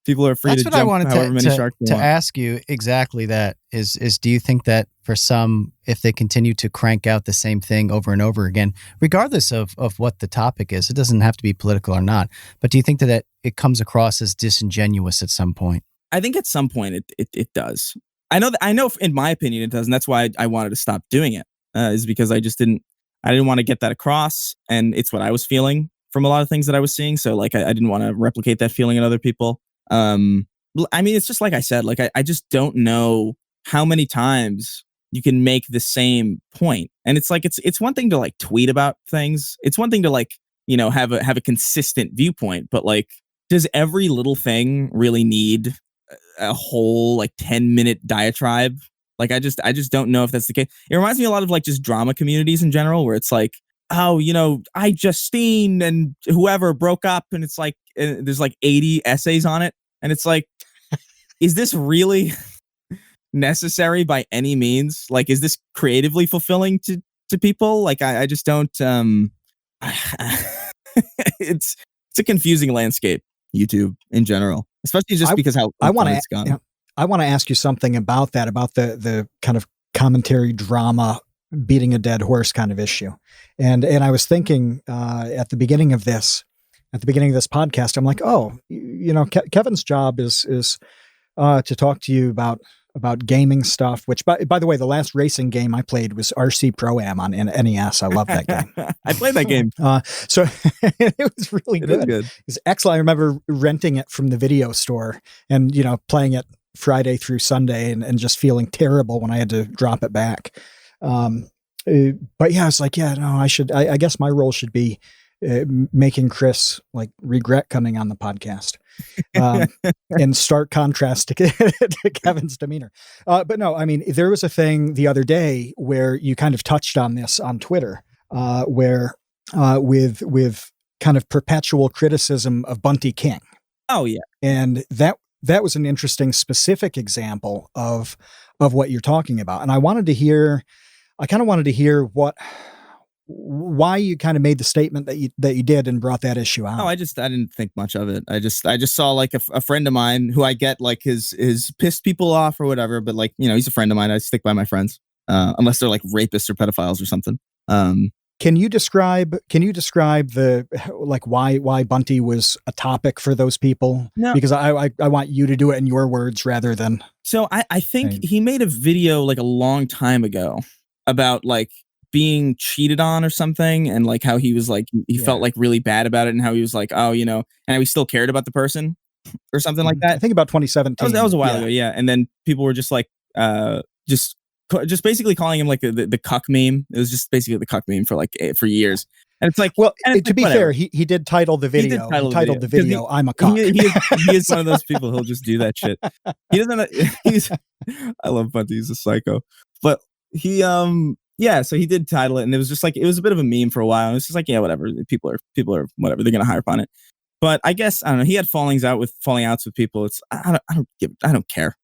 Speaker 1: people are free
Speaker 2: That's
Speaker 1: to
Speaker 2: what I
Speaker 1: jump
Speaker 2: wanted
Speaker 1: however many sharks they
Speaker 2: to
Speaker 1: want.
Speaker 2: ask you exactly. That is do you think that for some, if they continue to crank out the same thing over and over again, regardless of what the topic is, it doesn't have to be political or not, but do you think that it comes across as disingenuous at some point?
Speaker 1: I think at some point it does. I know in my opinion it does, and that's why I wanted to stop doing it. Is because I didn't want to get that across, and it's what I was feeling from a lot of things that I was seeing. So like I didn't want to replicate that feeling in other people. I mean, it's just like I said, like I just don't know how many times you can make the same point. And it's like it's one thing to like tweet about things. It's one thing to like, have a consistent viewpoint, but like, does every little thing really need a whole like 10-minute diatribe? Like I just don't know if that's the case. It reminds me a lot of like just drama communities in general, where it's like, oh, I Justine and whoever broke up, and it's like there's like 80 essays on it, and it's like, is this really necessary by any means? Like, is this creatively fulfilling to people? Like I just don't. It's a confusing landscape, YouTube in general, especially just because how far it's gone.
Speaker 3: I want to ask you something about that, about the kind of commentary drama, beating a dead horse kind of issue. And I was thinking at the beginning of this podcast, I'm like, oh, Kevin's job is to talk to you about gaming stuff, which by the way, the last racing game I played was RC Pro-Am on NES. I love that game.
Speaker 1: I played that game.
Speaker 3: So it was really good.
Speaker 1: It good.
Speaker 3: It was excellent. I remember renting it from the video store and, playing it Friday through Sunday and just feeling terrible when I had to drop it back. But yeah, I was like, I guess my role should be making Chris like regret coming on the podcast. In stark contrast to Kevin's demeanor. But no, I mean, there was a thing the other day where you kind of touched on this on Twitter, where with kind of perpetual criticism of Bunty King.
Speaker 1: Oh yeah.
Speaker 3: And that was an interesting specific example of what you're talking about. And I kind of wanted to hear why you kind of made the statement that you did and brought that issue out.
Speaker 1: No, I didn't think much of it. I just saw like a friend of mine who I get like his pissed people off or whatever, but like, he's a friend of mine. I stick by my friends, unless they're like rapists or pedophiles or something.
Speaker 3: Can you describe the like why Bunty was a topic for those people?
Speaker 1: No.
Speaker 3: Because I want you to do it in your words rather than.
Speaker 1: So I think he made a video like a long time ago about like being cheated on or something, and like how he was like he felt like really bad about it, and how he was like, oh, and how he still cared about the person or something like that.
Speaker 3: I think about 2017.
Speaker 1: That was a while ago, yeah. And then people were just like just basically calling him like the cuck meme. It was just basically the cuck meme for years. And it's like,
Speaker 3: well,
Speaker 1: to
Speaker 3: be fair, he did title the video. He titled the video, "I'm a cuck."
Speaker 1: He is one of those people who'll just do that shit. He doesn't. I love Bunty. He's a psycho, but he so he did title it, and it was just like, it was a bit of a meme for a while. And it's just like, yeah, whatever. People are whatever. They're gonna harp on it. But I guess I don't know. He had falling outs with people. It's I don't care.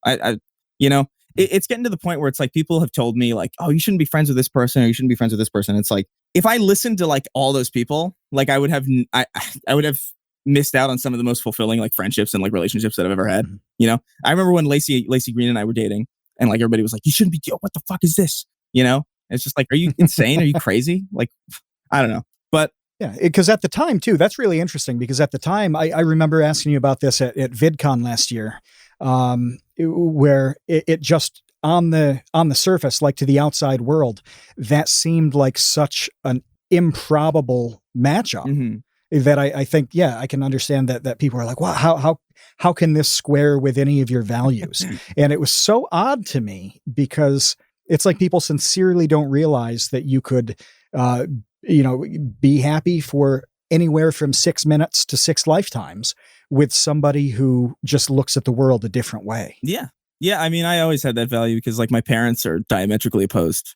Speaker 1: It's getting to the point where it's like people have told me like, oh, you shouldn't be friends with this person, or you shouldn't be friends with this person. It's like, if I listened to like all those people, like I would have missed out on some of the most fulfilling like friendships and like relationships that I've ever had. I remember when Lacey Green and I were dating, and like everybody was like, you shouldn't be. What the fuck is this? It's just like, are you insane? Are you crazy? Like, I don't know. But
Speaker 3: yeah, because at the time too, that's really interesting, because at the time I remember asking you about this at VidCon last year, where it just on the surface, like to the outside world, that seemed like such an improbable matchup that I think, I can understand that people are like, wow, how can this square with any of your values? And it was so odd to me, because it's like people sincerely don't realize that you could, be happy for anywhere from 6 minutes to 6 lifetimes with somebody who just looks at the world a different way.
Speaker 1: Yeah. Yeah. I mean, I always had that value because like my parents are diametrically opposed,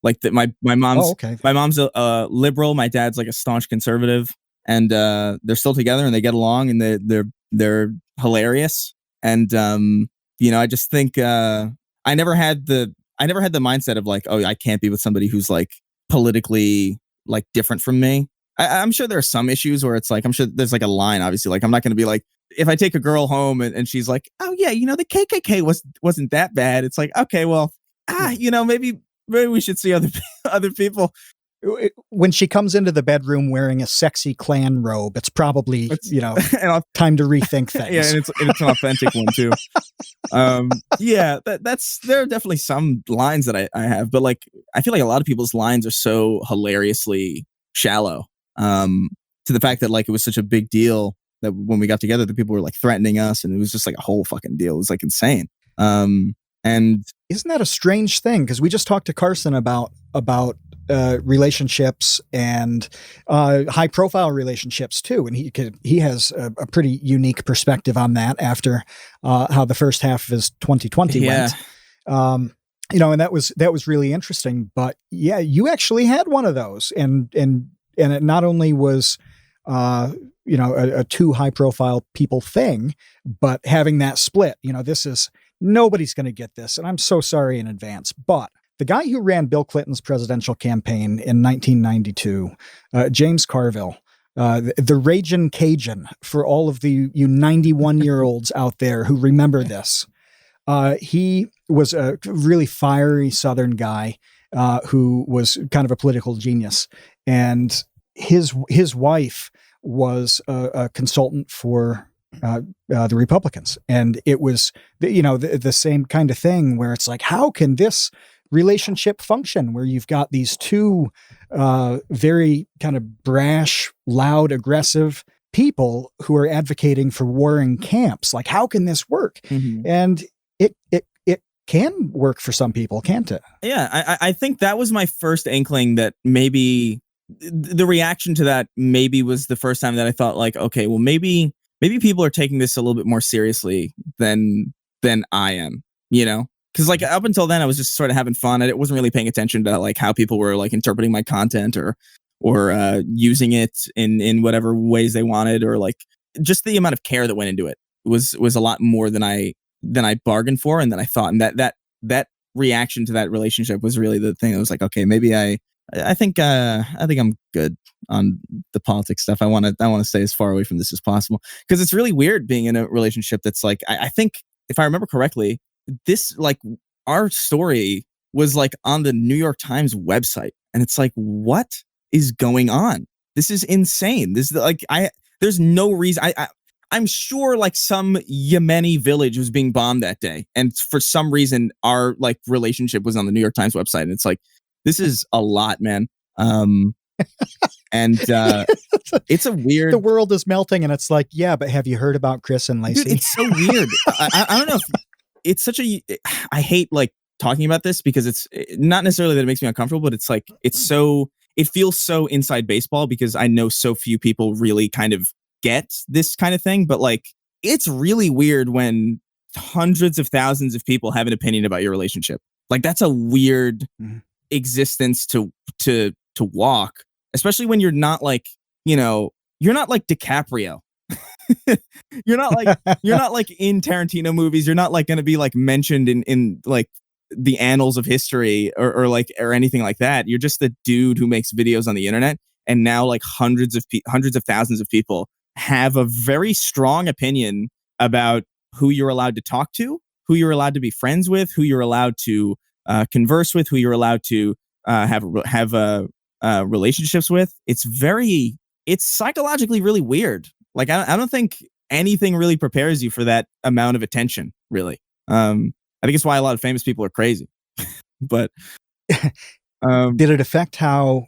Speaker 1: like that my mom's, my mom's a liberal. My dad's like a staunch conservative, and they're still together and they get along, and they're hilarious. And I just think I never had the mindset of like, oh, I can't be with somebody who's like politically like different from me. I'm sure there are some issues where it's like, I'm sure there's like a line, obviously. Like, I'm not going to be like, if I take a girl home and she's like, oh yeah, the KKK wasn't that bad. It's like, okay, well, maybe we should see other people.
Speaker 3: When she comes into the bedroom wearing a sexy Klan robe, it's probably, time to rethink things.
Speaker 1: Yeah, and it's an authentic one too. There are definitely some lines that I have, but like, I feel like a lot of people's lines are so hilariously shallow. To the fact that like it was such a big deal that when we got together, the people were like threatening us, and it was just like a whole fucking deal. It was like insane. And
Speaker 3: isn't that a strange thing? Because we just talked to Carson about relationships and high profile relationships too, and he has a pretty unique perspective on that after how the first half of his 2020 went. And that was really interesting. But yeah, you actually had one of those, and it not only was a two high profile people thing, but having that split. Nobody's going to get this, and I'm so sorry in advance. But the guy who ran Bill Clinton's presidential campaign in 1992, James Carville, the Ragin' Cajun, for all of you 91-year-olds out there who remember this, he was a really fiery Southern guy who was kind of a political genius. And his wife was a consultant for the Republicans. And it was, the same kind of thing where it's like, how can this relationship function where you've got these two very kind of brash, loud, aggressive people who are advocating for warring camps? Like, how can this work? Mm-hmm. And it can work for some people, can't it?
Speaker 1: Yeah, I think that was my first inkling that maybe the reaction to that maybe was the first time that I thought like, okay, well, maybe people are taking this a little bit more seriously than I am, Because like up until then, I was just sort of having fun. I wasn't really paying attention to like how people were like interpreting my content or using it in whatever ways they wanted, or like just the amount of care that went into it was a lot more than I bargained for and than I thought. And that reaction to that relationship was really the thing that was like, okay, maybe I think I'm good on the politics stuff. I want to stay as far away from this as possible, because it's really weird being in a relationship that's like, I think if I remember correctly, this like our story was like on the New York Times website, and it's like, what is going on? This is insane. This is like, there's no reason. I'm sure like some Yemeni village was being bombed that day, and for some reason our like relationship was on the New York Times website, and it's like, this is a lot, man. And it's a weird.
Speaker 3: The world is melting, and it's like, yeah, but have you heard about Chris and Lacey?
Speaker 1: Dude, it's so weird. I don't know if it's such a. I hate like talking about this because it's not necessarily that it makes me uncomfortable, but it's like it feels so inside baseball because I know so few people really kind of get this kind of thing. But like, it's really weird when hundreds of thousands of people have an opinion about your relationship. Like, that's a weird existence to walk, especially when you're not like, you're not like DiCaprio. you're not like in Tarantino movies. You're not like going to be like mentioned in like the annals of history or anything like that. You're just the dude who makes videos on the internet, and now like hundreds of thousands of people have a very strong opinion about who you're allowed to talk to, who you're allowed to be friends with, who you're allowed to converse with, who you're allowed to have relationships with. It's psychologically really weird. Like, I don't think anything really prepares you for that amount of attention, really. I think it's why a lot of famous people are crazy. But
Speaker 3: did it affect how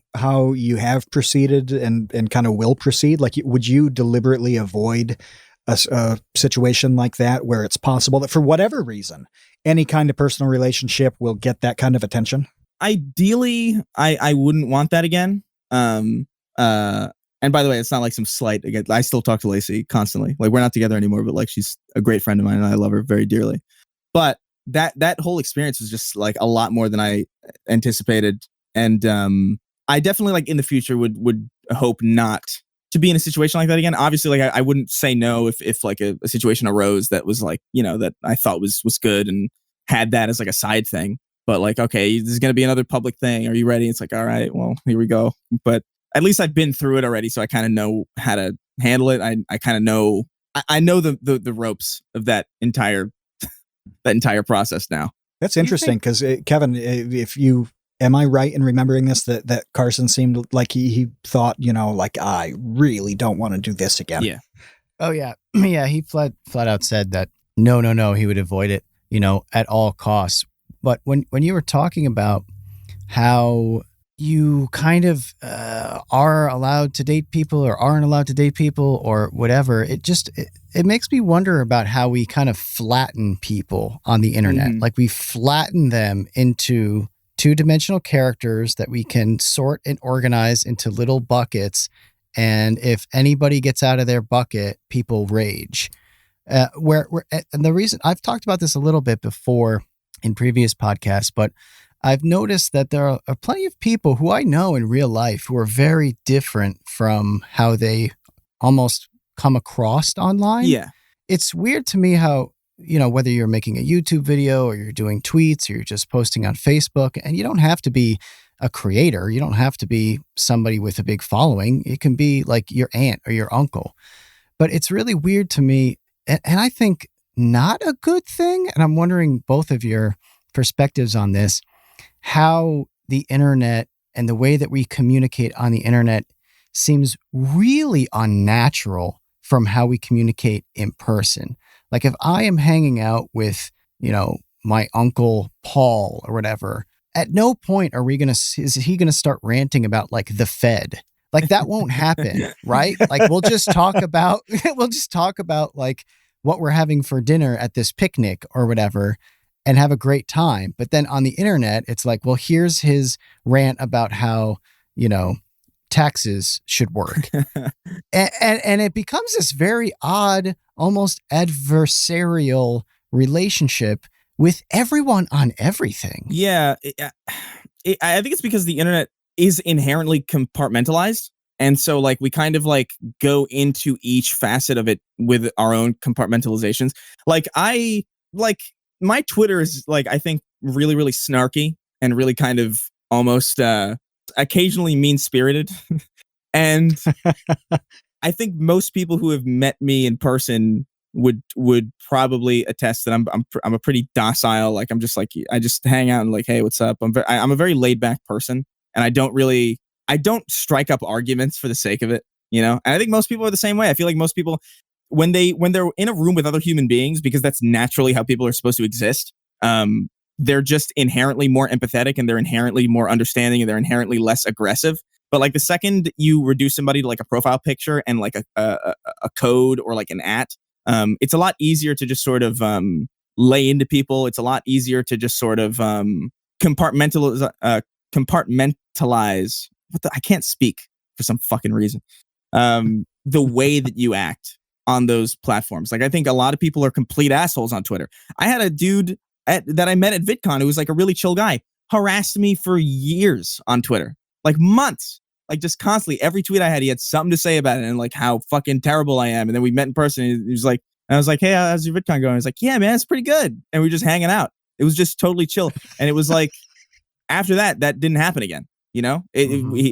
Speaker 3: you have proceeded and kind of will proceed? Like, would you deliberately avoid a situation like that where it's possible that for whatever reason, any kind of personal relationship will get that kind of attention?
Speaker 1: Ideally, I wouldn't want that again. And by the way, it's not like some slight. Again, I still talk to Lacey constantly. Like, we're not together anymore, but like, she's a great friend of mine and I love her very dearly. But that whole experience was just like a lot more than I anticipated. And I definitely like in the future would hope not to be in a situation like that again. Obviously, like I wouldn't say no if like a situation arose that was like, you know, that I thought was good and had that as like a side thing. But like, okay, there's going to be another public thing. Are you ready? It's like, all right, well, here we go. But at least I've been through it already, so I kind of know how to handle it. I kind of know, I know the ropes of that entire process now.
Speaker 3: That's interesting because Kevin, am I right in remembering this, that Carson seemed like he thought, you know, like, I really don't want to do this again.
Speaker 1: Yeah.
Speaker 2: Oh yeah. Yeah. He flat out said that no, he would avoid it, you know, at all costs. But when you were talking about how you kind of are allowed to date people or aren't allowed to date people or whatever, it makes me wonder about how we kind of flatten people on the internet.
Speaker 1: Mm-hmm.
Speaker 2: Like we flatten them into two-dimensional characters that we can sort and organize into little buckets. And if anybody gets out of their bucket, people rage. And the reason I've talked about this a little bit before in previous podcasts, but I've noticed that there are plenty of people who I know in real life who are very different from how they almost come across online.
Speaker 1: Yeah.
Speaker 2: It's weird to me how, you know, whether you're making a YouTube video or you're doing tweets or you're just posting on Facebook, and you don't have to be a creator. You don't have to be somebody with a big following. It can be like your aunt or your uncle. But it's really weird to me, and I think not a good thing. And I'm wondering both of your perspectives on this, how the internet and the way that we communicate on the internet seems really unnatural from how we communicate in person. Like if I am hanging out with, you know, my uncle Paul or whatever, at no point is he going to start ranting about like the Fed. Like that won't happen, right? Like we'll just talk about like what we're having for dinner at this picnic or whatever and have a great time. But then on the internet, it's like, well, here's his rant about how, you know, taxes should work. and it becomes this very odd, almost adversarial relationship with everyone on everything.
Speaker 1: Yeah. I think it's because the internet is inherently compartmentalized. And so like we kind of like go into each facet of it with our own compartmentalizations. Like my Twitter is like, I think really, really snarky and really kind of almost occasionally mean-spirited. And I think most people who have met me in person would probably attest that I'm a pretty docile, like I'm just like, I just hang out and like, hey, what's up? I'm a very laid back person, and I don't strike up arguments for the sake of it, you know? And I think most people are the same way. I feel like most people, when they're in a room with other human beings, because that's naturally how people are supposed to exist, they're just inherently more empathetic and they're inherently more understanding and they're inherently less aggressive. But like the second you reduce somebody to like a profile picture and like a code or like an it's a lot easier to just sort of lay into people. It's a lot easier to just sort of compartmentalize. I can't speak for some fucking reason. The way that you act on those platforms. Like I think a lot of people are complete assholes on Twitter. I had a dude that I met at VidCon who was like a really chill guy, harassed me for years on Twitter, like months, like just constantly. Every tweet I had, he had something to say about it and like how fucking terrible I am. And then we met in person. And he was like, and I was like, hey, how's your VidCon going? He's like, yeah, man, it's pretty good. And we were just hanging out. It was just totally chill. And it was like, after that didn't happen again. You know,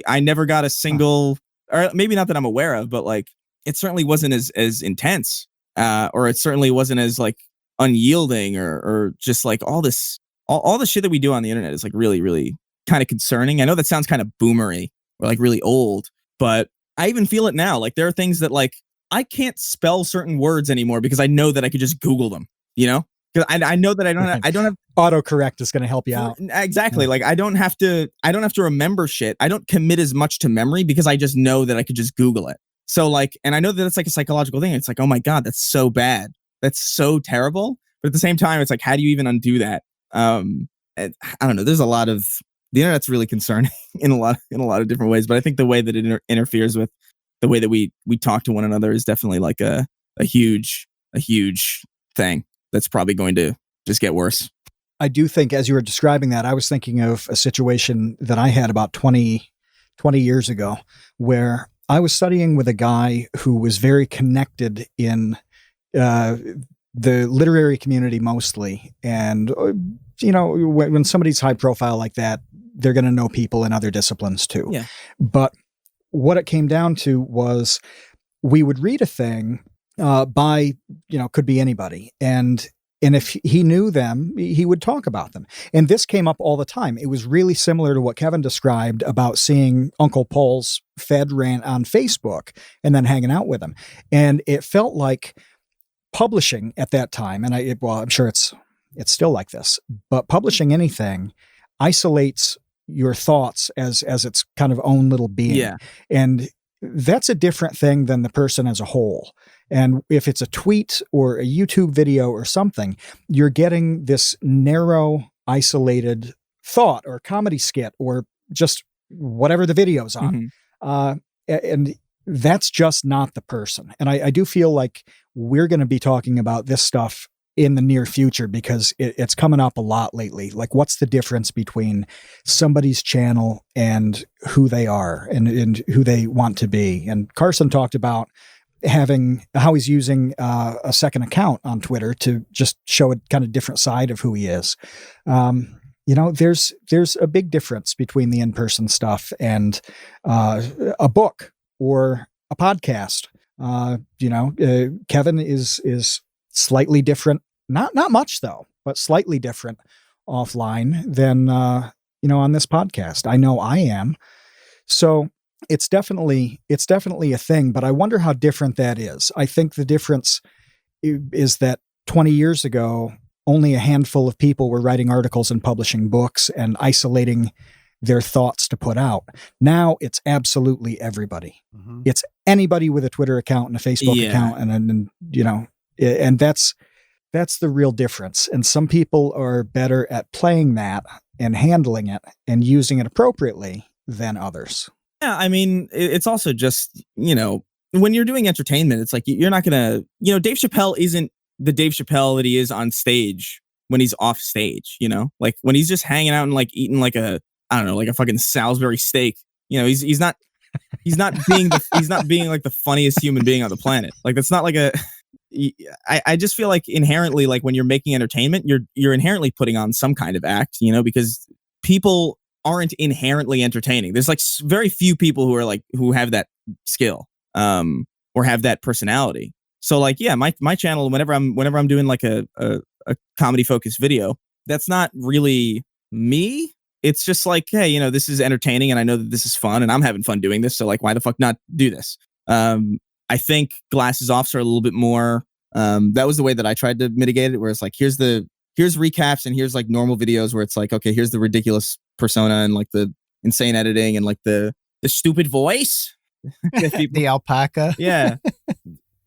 Speaker 1: I never got a single, or maybe not that I'm aware of, but like it certainly wasn't as intense, or it certainly wasn't as like unyielding, or just like all the shit that we do on the internet is like really, really kind of concerning. I know that sounds kind of boomery or like really old, but I even feel it now. Like there are things that like I can't spell certain words anymore because I know that I could just Google them, you know? Because I know that I don't have
Speaker 3: autocorrect is going to help you out.
Speaker 1: Exactly. Yeah. Like I don't have to remember shit. I don't commit as much to memory because I just know that I could just Google it. So like, and I know that it's like a psychological thing. It's like, oh my God, that's so bad. That's so terrible. But at the same time, it's like, how do you even undo that? I don't know. There's a lot of, the internet's really concerning in a lot of different ways. But I think the way that it interferes with the way that we talk to one another is definitely like a huge thing that's probably going to just get worse.
Speaker 3: I do think as you were describing that, I was thinking of a situation that I had about 20 years ago where I was studying with a guy who was very connected in the literary community mostly. And, when somebody's high profile like that, they're going to know people in other disciplines too.
Speaker 1: Yeah.
Speaker 3: But what it came down to was we would read a thing by, could be anybody. And if he knew them, he would talk about them. And this came up all the time. It was really similar to what Kevin described about seeing Uncle Paul's Fed rant on Facebook and then hanging out with him. And it felt like publishing at that time, and I'm sure it's still like this, but publishing anything isolates your thoughts as its kind of own little being.
Speaker 1: Yeah.
Speaker 3: And that's a different thing than the person as a whole. And if it's a tweet or a YouTube video or something, you're getting this narrow, isolated thought or comedy skit or just whatever the video's on. And that's just not the person. And I do feel like we're going to be talking about this stuff in the near future because it's coming up a lot lately. Like, what's the difference between somebody's channel and who they are and who they want to be? And Carson talked about how he's using a second account on Twitter to just show a kind of different side of who he is. There's a big difference between the in-person stuff and a book or a podcast. Kevin is slightly different, not much though, but slightly different offline than on this podcast. I know I am. So it's definitely a thing, but I wonder how different that is. I think the difference is that 20 years ago, only a handful of people were writing articles and publishing books and isolating their thoughts to put out. Now it's absolutely everybody. Mm-hmm. It's anybody with a Twitter account and a Facebook account. And that's the real difference. And some people are better at playing that and handling it and using it appropriately than others.
Speaker 1: Yeah, I mean, it's also just, when you're doing entertainment, it's like you're not going to, Dave Chappelle isn't the Dave Chappelle that he is on stage when he's off stage, like when he's just hanging out and like eating like a fucking Salisbury steak, he's not being like the funniest human being on the planet. Like, that's not like I just feel like inherently, like when you're making entertainment, you're inherently putting on some kind of act, because people aren't inherently entertaining. There's like very few people who have that skill, or have that personality. So like, yeah, my channel, whenever I'm doing like a comedy focused video, that's not really me. It's just like, hey, this is entertaining and I know that this is fun and I'm having fun doing this. So like, why the fuck not do this? I think Glasses Offs are a little bit more, that was the way that I tried to mitigate it, where it's like, here's recaps and here's like normal videos where it's like, okay, here's the ridiculous persona and like the insane editing and like the stupid voice.
Speaker 2: The alpaca.
Speaker 1: Yeah.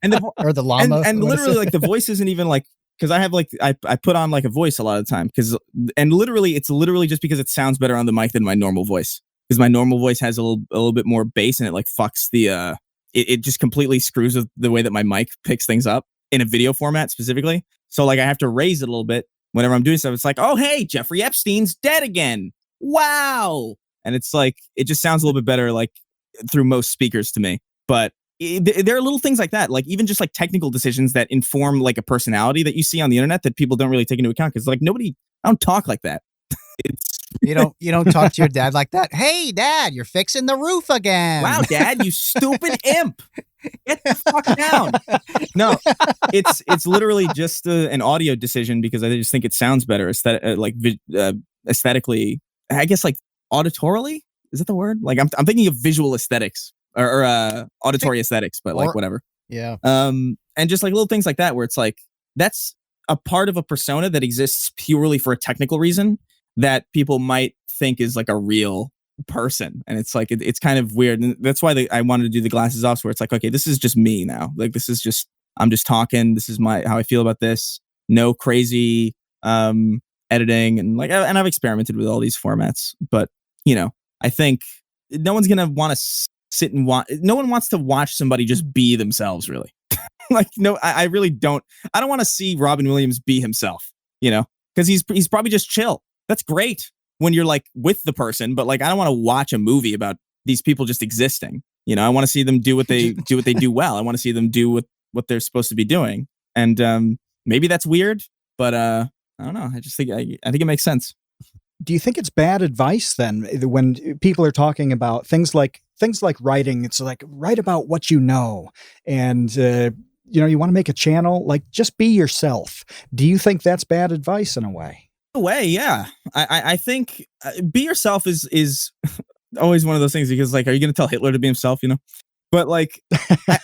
Speaker 1: And
Speaker 2: or the llama.
Speaker 1: And literally like the voice isn't even like, because I have like, I put on like a voice a lot of the time it's literally just because it sounds better on the mic than my normal voice. Because my normal voice has a little bit more bass and it like fucks the, it just completely screws with the way that my mic picks things up in a video format specifically. So like I have to raise it a little bit whenever I'm doing stuff. It's like, oh, hey, Jeffrey Epstein's dead again. Wow. And it's like, it just sounds a little bit better like through most speakers to me. But there are little things like that, like even just like technical decisions that inform like a personality that you see on the internet that people don't really take into account. Because like I don't talk like that.
Speaker 2: You don't talk to your dad like that. Hey, Dad, you're fixing the roof again.
Speaker 1: Wow, Dad, you stupid imp. Get the fuck down. No, it's literally just an audio decision because I just think it sounds better aesthetically. I guess like auditorily. Is that the word? Like I'm thinking of visual aesthetics or auditory aesthetics, but like whatever.
Speaker 2: Yeah.
Speaker 1: And just like little things like that where it's like that's a part of a persona that exists purely for a technical reason that people might think is like a real person. And it's like, it's kind of weird. And that's why I wanted to do the Glasses Off, where it's like, okay, this is just me now. Like, this is just, I'm just talking. This is how I feel about this. No crazy editing. And like, and I've experimented with all these formats, but I think no one's going to want to sit and watch. No one wants to watch somebody just be themselves, really. Like, no, I really don't. I don't want to see Robin Williams be himself, because he's probably just chill. That's great when you're like with the person, but like I don't want to watch a movie about these people just existing. I want to see them do what they do well. I want to see them do what they're supposed to be doing. And maybe that's weird, but I don't know. I just think I think it makes sense.
Speaker 3: Do you think it's bad advice then when people are talking about things like writing? It's like, write about what you know, and you want to make a channel, like, just be yourself. Do you think that's bad advice in a way?
Speaker 1: In a way, yeah. I think be yourself is always one of those things, because like, are you going to tell Hitler to be himself? But like,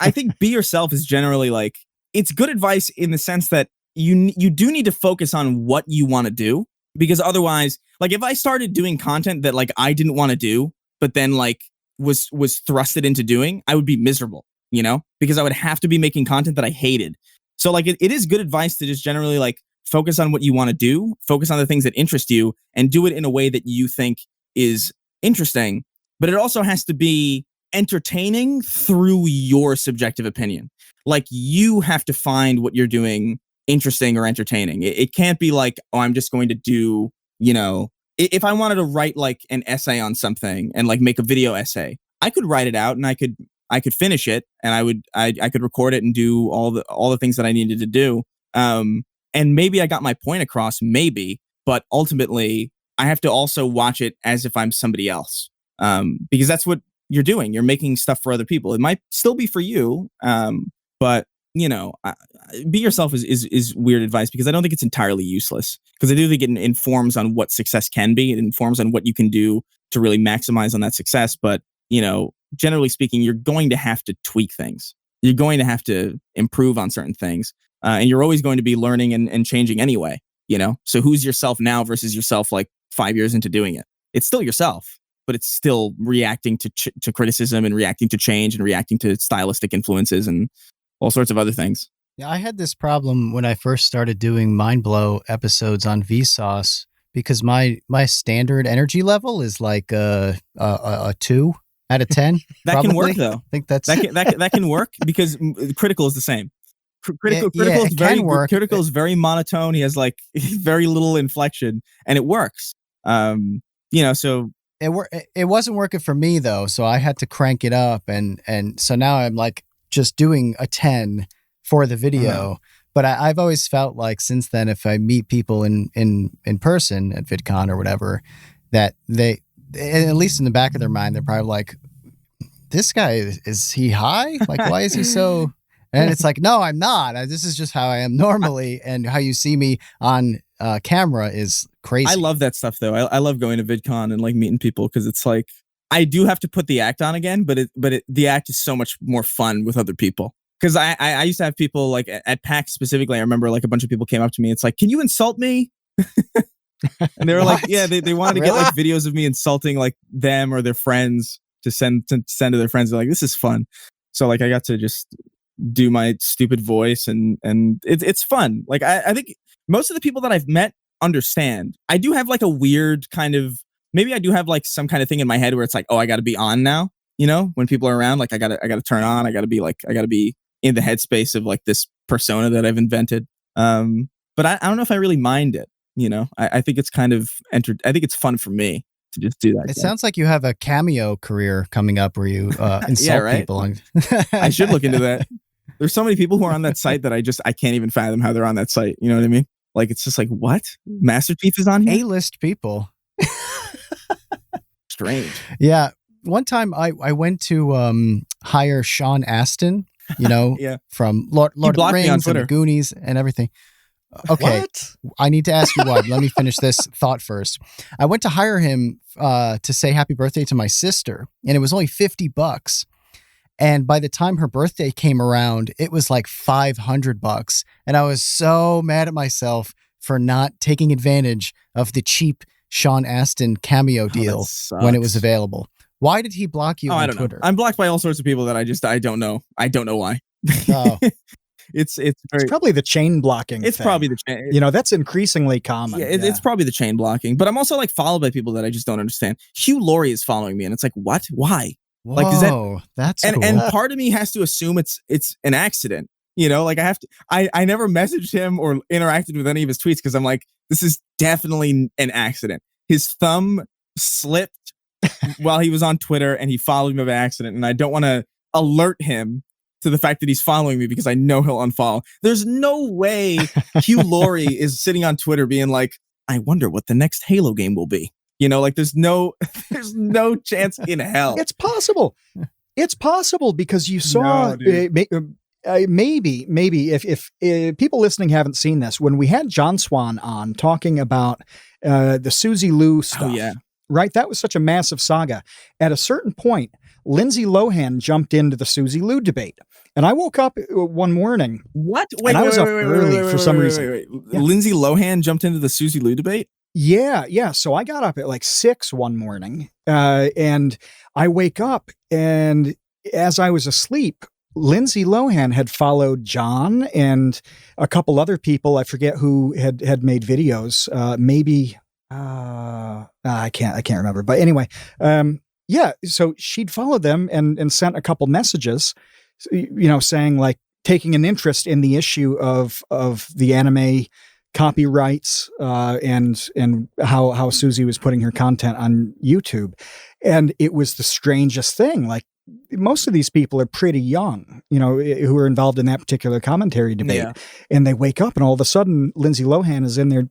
Speaker 1: I think be yourself is generally like, it's good advice in the sense that you do need to focus on what you want to do, because otherwise, like, if I started doing content that like I didn't want to do, but then like was thrusted into doing, I would be miserable, because I would have to be making content that I hated. So like, it is good advice to just generally like focus on what you want to do, focus on the things that interest you, and do it in a way that you think is interesting. But it also has to be entertaining through your subjective opinion. Like, you have to find what you're doing interesting or entertaining. It can't be like, oh, I'm just going to do, if I wanted to write like an essay on something and like make a video essay, I could write it out and I could finish it, and I could record it and do all the things that I needed to do. And maybe I got my point across, maybe, but ultimately I have to also watch it as if I'm somebody else. Because that's what you're doing. You're making stuff for other people. It might still be for you. But be yourself is weird advice, because I don't think it's entirely useless, because I do think it informs on what success can be. It informs on what you can do to really maximize on that success. But, generally speaking, you're going to have to tweak things. You're going to have to improve on certain things. And you're always going to be learning and changing anyway, So who's yourself now versus yourself like 5 years into doing it? It's still yourself, but it's still reacting to criticism and reacting to change and reacting to stylistic influences and all sorts of other things.
Speaker 2: Yeah, I had this problem when I first started doing Mind Blow episodes on Vsauce, because my standard energy level is like a 2 out of 10.
Speaker 1: That can work though.
Speaker 2: I think that's
Speaker 1: that can work, because critical is the same. Critical is very monotone. He has like very little inflection, and it works. So
Speaker 2: it wasn't working for me though, so I had to crank it up, and so now I'm like just doing a 10 for the video. But I've always felt like since then, if I meet people in person at VidCon or whatever, that they, at least in the back of their mind, they're probably like, this guy, is he high? Like, why is he so? And it's like, no, I'm not. This is just how I am normally, and how you see me on camera is crazy.
Speaker 1: I love that stuff though. I love going to VidCon and like meeting people, because it's like, I do have to put the act on again, but the act is so much more fun with other people. Because I used to have people like at PAX specifically. I remember like a bunch of people came up to me. It's like, can you insult me? And they were like, yeah, they wanted to get like videos of me insulting like them or their friends to send to their friends. They're like, this is fun. So like, I got to just do my stupid voice, and it's fun. Like, I think most of the people that I've met understand. I do have like a weird kind of, maybe I do have like some kind of thing in my head where it's like, oh, I got to be on now. When people are around, like I gotta turn on. I gotta be in the headspace of like this persona that I've invented. But I don't know if I really mind it. I think it's kind of I think it's fun for me to just do that.
Speaker 2: It sounds like you have a cameo career coming up where you insult people.
Speaker 1: I should look into that. There's so many people who are on that site that I can't even fathom how they're on that site. You know what I mean? Like, it's just like, what? Master Chief is on here?
Speaker 2: A-list people.
Speaker 1: Strange.
Speaker 2: Yeah. One time I went to hire Sean Astin,
Speaker 1: yeah.
Speaker 2: from Lord of the Rings and the Goonies and everything. Okay.
Speaker 3: What?
Speaker 2: I need to ask you why. Let me finish this thought first. I went to hire him to say happy birthday to my sister, and it was only $50. And by the time her birthday came around, it was like $500. And I was so mad at myself for not taking advantage of the cheap Sean Astin cameo deal when it was available. Why did he block you on Twitter?
Speaker 1: I'm blocked by all sorts of people that I don't know. I don't know why.
Speaker 2: Oh.
Speaker 1: It's
Speaker 3: probably the chain blocking.
Speaker 1: It's
Speaker 3: thing.
Speaker 1: Probably the chain.
Speaker 3: That's increasingly common.
Speaker 1: Yeah, it's probably the chain blocking. But I'm also like followed by people that I just don't understand. Hugh Laurie is following me, and it's like, what? Why?
Speaker 2: Whoa,
Speaker 1: like, is
Speaker 2: that's
Speaker 1: and,
Speaker 2: cool.
Speaker 1: And part of me has to assume it's an accident. Like I have to. I never messaged him or interacted with any of his tweets, because I'm like, this is definitely an accident. His thumb slipped while he was on Twitter and he followed me by accident, and I don't want to alert him to the fact that he's following me because I know he'll unfollow. There's no way Hugh Laurie is sitting on Twitter being like, I wonder what the next Halo game will be. You know, like there's no chance in hell.
Speaker 3: It's possible. It's possible because you saw maybe if people listening haven't seen this, when we had John Swan on talking about the Susie Lou stuff.
Speaker 1: Oh, yeah.
Speaker 3: Right? That was such a massive saga. At a certain point, Lindsay Lohan jumped into the Susie Lou debate. And I woke up one morning.
Speaker 1: What?
Speaker 3: Wait, I was up early for some reason.
Speaker 1: Yeah. Lindsay Lohan jumped into the Susie Lou debate?
Speaker 3: Yeah. So I got up at like 6 one morning, and I wake up, and as I was asleep, Lindsay Lohan had followed John and a couple other people. I forget who had made videos. I can't remember. But anyway, so she'd followed them and sent a couple messages, saying like taking an interest in the issue of the anime copyrights and how Susie was putting her content on YouTube. And it was the strangest thing. Like, most of these people are pretty young, who are involved in that particular commentary debate. Yeah. And they wake up and all of a sudden Lindsay Lohan is in their,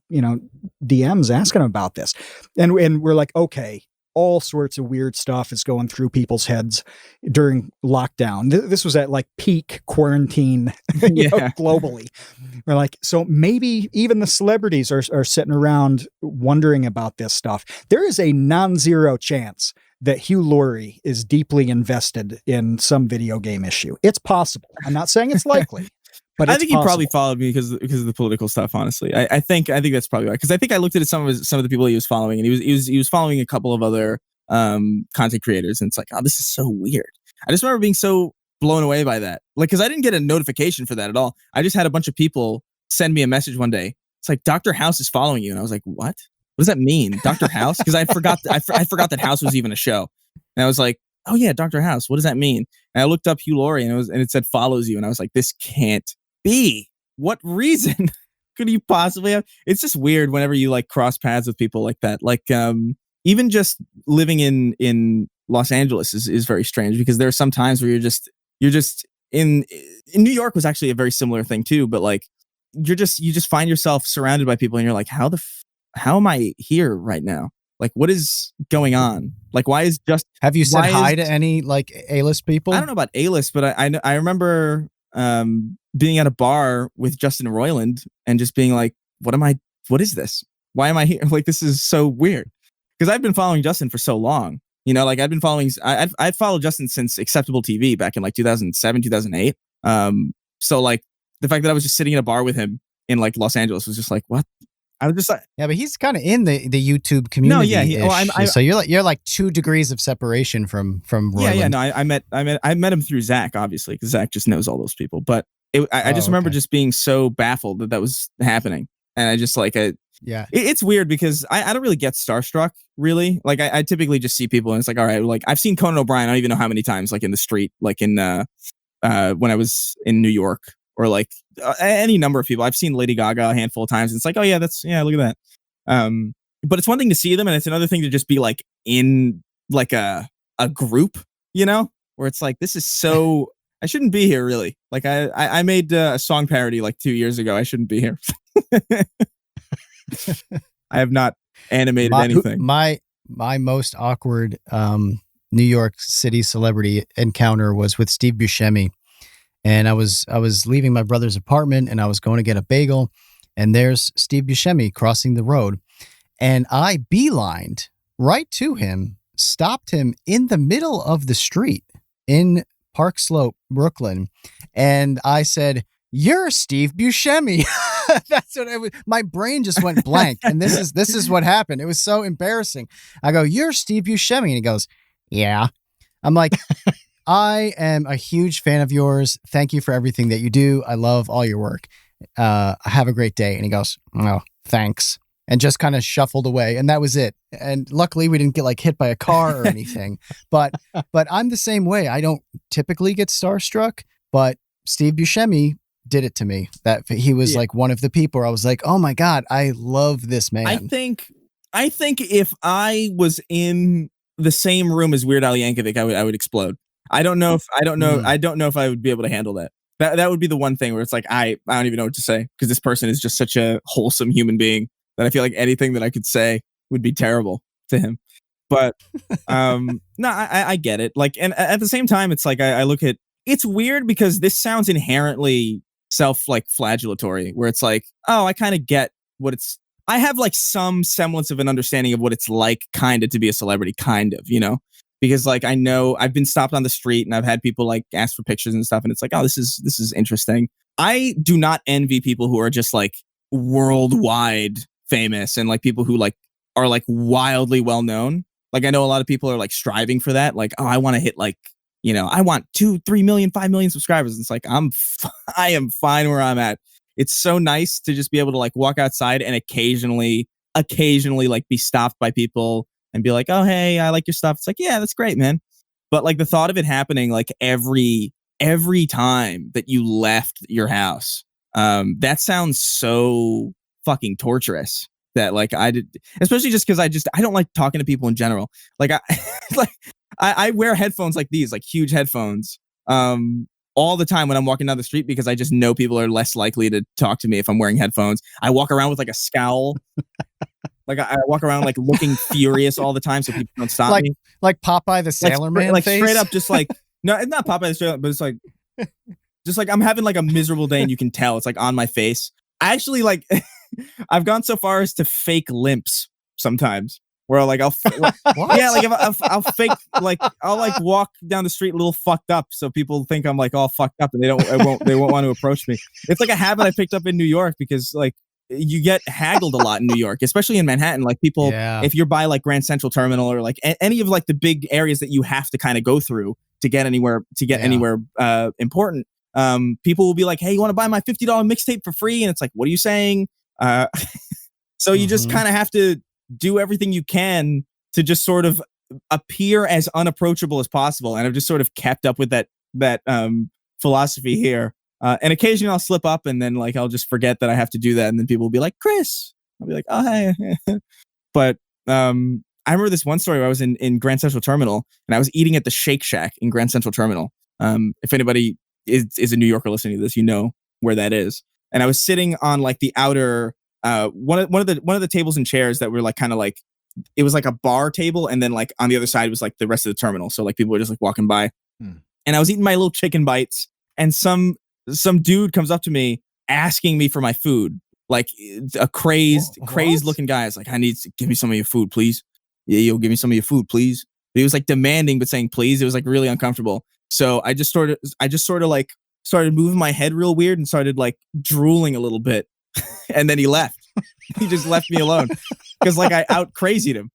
Speaker 3: DMs asking about this. And we're like, okay, all sorts of weird stuff is going through people's heads during lockdown. This was at like peak quarantine globally. We're like, so maybe even the celebrities are sitting around wondering about this stuff. There is a non-zero chance that Hugh Laurie is deeply invested in some video game issue. It's possible. I'm not saying it's likely, but
Speaker 1: I think he probably followed me because of the political stuff. Honestly, I think that's probably right. Because I think I looked at some of the people he was following, and he was following a couple of other content creators, and it's like, oh, this is so weird. I just remember being so blown away by that, like, because I didn't get a notification for that at all. I just had a bunch of people send me a message one day. It's like, Dr. House is following you, and I was like, what? What does that mean, Dr. House? Because I forgot that House was even a show, and I was like, oh yeah, Dr. House. What does that mean? And I looked up Hugh Laurie, and it said follows you, and I was like, this can't be. What reason could you possibly have? It's just weird whenever you like cross paths with people like that. Like even just living in Los Angeles is very strange, because there are some times where you're just in New York was actually a very similar thing too, but like you just find yourself surrounded by people, and you're like, how am I here right now? Like, what is going on? Like, why is just...
Speaker 2: Have you said hi to any, like, A-list people?
Speaker 1: I don't know about A-list, but I remember being at a bar with Justin Roiland and just being like, what is this? Why am I here? Like, this is so weird. Because I've been following Justin for so long. Like, I've been following... I've followed Justin since Acceptable TV back in, like, 2007, 2008. So, like, the fact that I was just sitting in a bar with him in, like, Los Angeles was just like, what? I was just like,
Speaker 2: yeah, but he's kind of in the YouTube community.
Speaker 1: No, yeah,
Speaker 2: so you're like 2 degrees of separation from Roiland.
Speaker 1: Yeah. No, I met him through Zach, obviously, because Zach just knows all those people. But I just remember just being so baffled that was happening, and I just like it's weird because I don't really get starstruck really. Like I typically just see people and it's like, all right, like I've seen Conan O'Brien. I don't even know how many times, like in the street, like in when I was in New York. Or like any number of people. I've seen Lady Gaga a handful of times. And it's like, oh yeah, look at that. But it's one thing to see them, and it's another thing to just be like in like a group, where it's like, this is so, I shouldn't be here really. Like I made a song parody like 2 years ago. I shouldn't be here. I have not animated anything.
Speaker 2: My most awkward New York City celebrity encounter was with Steve Buscemi. And I was leaving my brother's apartment, and I was going to get a bagel, and there's Steve Buscemi crossing the road, and I beelined right to him, stopped him in the middle of the street in Park Slope, Brooklyn, and I said, "You're Steve Buscemi." That's what it was. My brain just went blank, and this is what happened. It was so embarrassing. I go, "You're Steve Buscemi," and he goes, "Yeah." I'm like, I am a huge fan of yours. Thank you for everything that you do. I love all your work. Have a great day. And he goes, "Oh, thanks." And just kind of shuffled away. And that was it. And luckily we didn't get like hit by a car or anything. but I'm the same way. I don't typically get starstruck, but Steve Buscemi did it to me. That he was like one of the people where I was like, oh my God, I love this man.
Speaker 1: I think if I was in the same room as Weird Al Yankovic, I would explode. I don't know if I would be able to handle that. That would be the one thing where it's like I don't even know what to say, because this person is just such a wholesome human being that I feel like anything that I could say would be terrible to him. But no, I get it. Like, and at the same time, it's like I look at, it's weird because this sounds inherently flagellatory, where it's like, oh, I kind of get what it's. I have like some semblance of an understanding of what it's like, kind of, to be a celebrity, kind of, because like I know I've been stopped on the street and I've had people like ask for pictures and stuff, and it's like, oh, this is interesting. I do not envy people who are just like worldwide famous and like people who like are like wildly well known. Like I know a lot of people are like striving for that. Like, oh, I want to hit like, I want 2, 3 million, 5 million subscribers. And it's like, I am fine where I'm at. It's so nice to just be able to like walk outside and occasionally like be stopped by people and be like, oh, hey, I like your stuff. It's like, yeah, that's great, man. But like the thought of it happening like every time that you left your house, that sounds so fucking torturous. That like I did, especially just because I don't like talking to people in general. Like I wear headphones like these, like huge headphones, all the time when I'm walking down the street, because I just know people are less likely to talk to me if I'm wearing headphones. I walk around with like a scowl. Like I walk around like looking furious all the time so people don't stop me.
Speaker 2: Like Popeye the Sailor Man
Speaker 1: like
Speaker 2: face?
Speaker 1: Straight up, just like, no, it's not Popeye the Sailor, but it's like, just like I'm having like a miserable day and you can tell it's like on my face. I actually like, I've gone so far as to fake limps sometimes. Where like I'll yeah, like I'll fake, like I'll like walk down the street a little fucked up so people think I'm like all fucked up and they won't want to approach me. It's like a habit I picked up in New York, because like you get haggled a lot in New York, especially in Manhattan. Like people, if you're by like Grand Central Terminal or like any of like the big areas that you have to kind of go through to get anywhere important, people will be like, hey, you want to buy my $50 mixtape for free? And it's like, what are you saying? So you just kind of have to do everything you can to just sort of appear as unapproachable as possible. And I've just sort of kept up with that philosophy here. And occasionally I'll slip up and then like I'll just forget that I have to do that. And then people will be like, Chris. I'll be like, oh, hey. But I remember this one story where I was in Grand Central Terminal and I was eating at the Shake Shack in Grand Central Terminal. If anybody is a New Yorker listening to this, you know where that is. And I was sitting on like the outer one of the tables and chairs that were like kind of like, it was like a bar table, and then like on the other side was like the rest of the terminal. So like people were just like walking by, and I was eating my little chicken bites, and some dude comes up to me asking me for my food, like a crazed looking guy. It's like, I need to give me some of your food, please. Yeah, you'll give me some of your food, please. But he was like demanding but saying please. It was like really uncomfortable. So I just sort of like started moving my head real weird and started like drooling a little bit. And then he left. He just left me alone because like I out crazied him.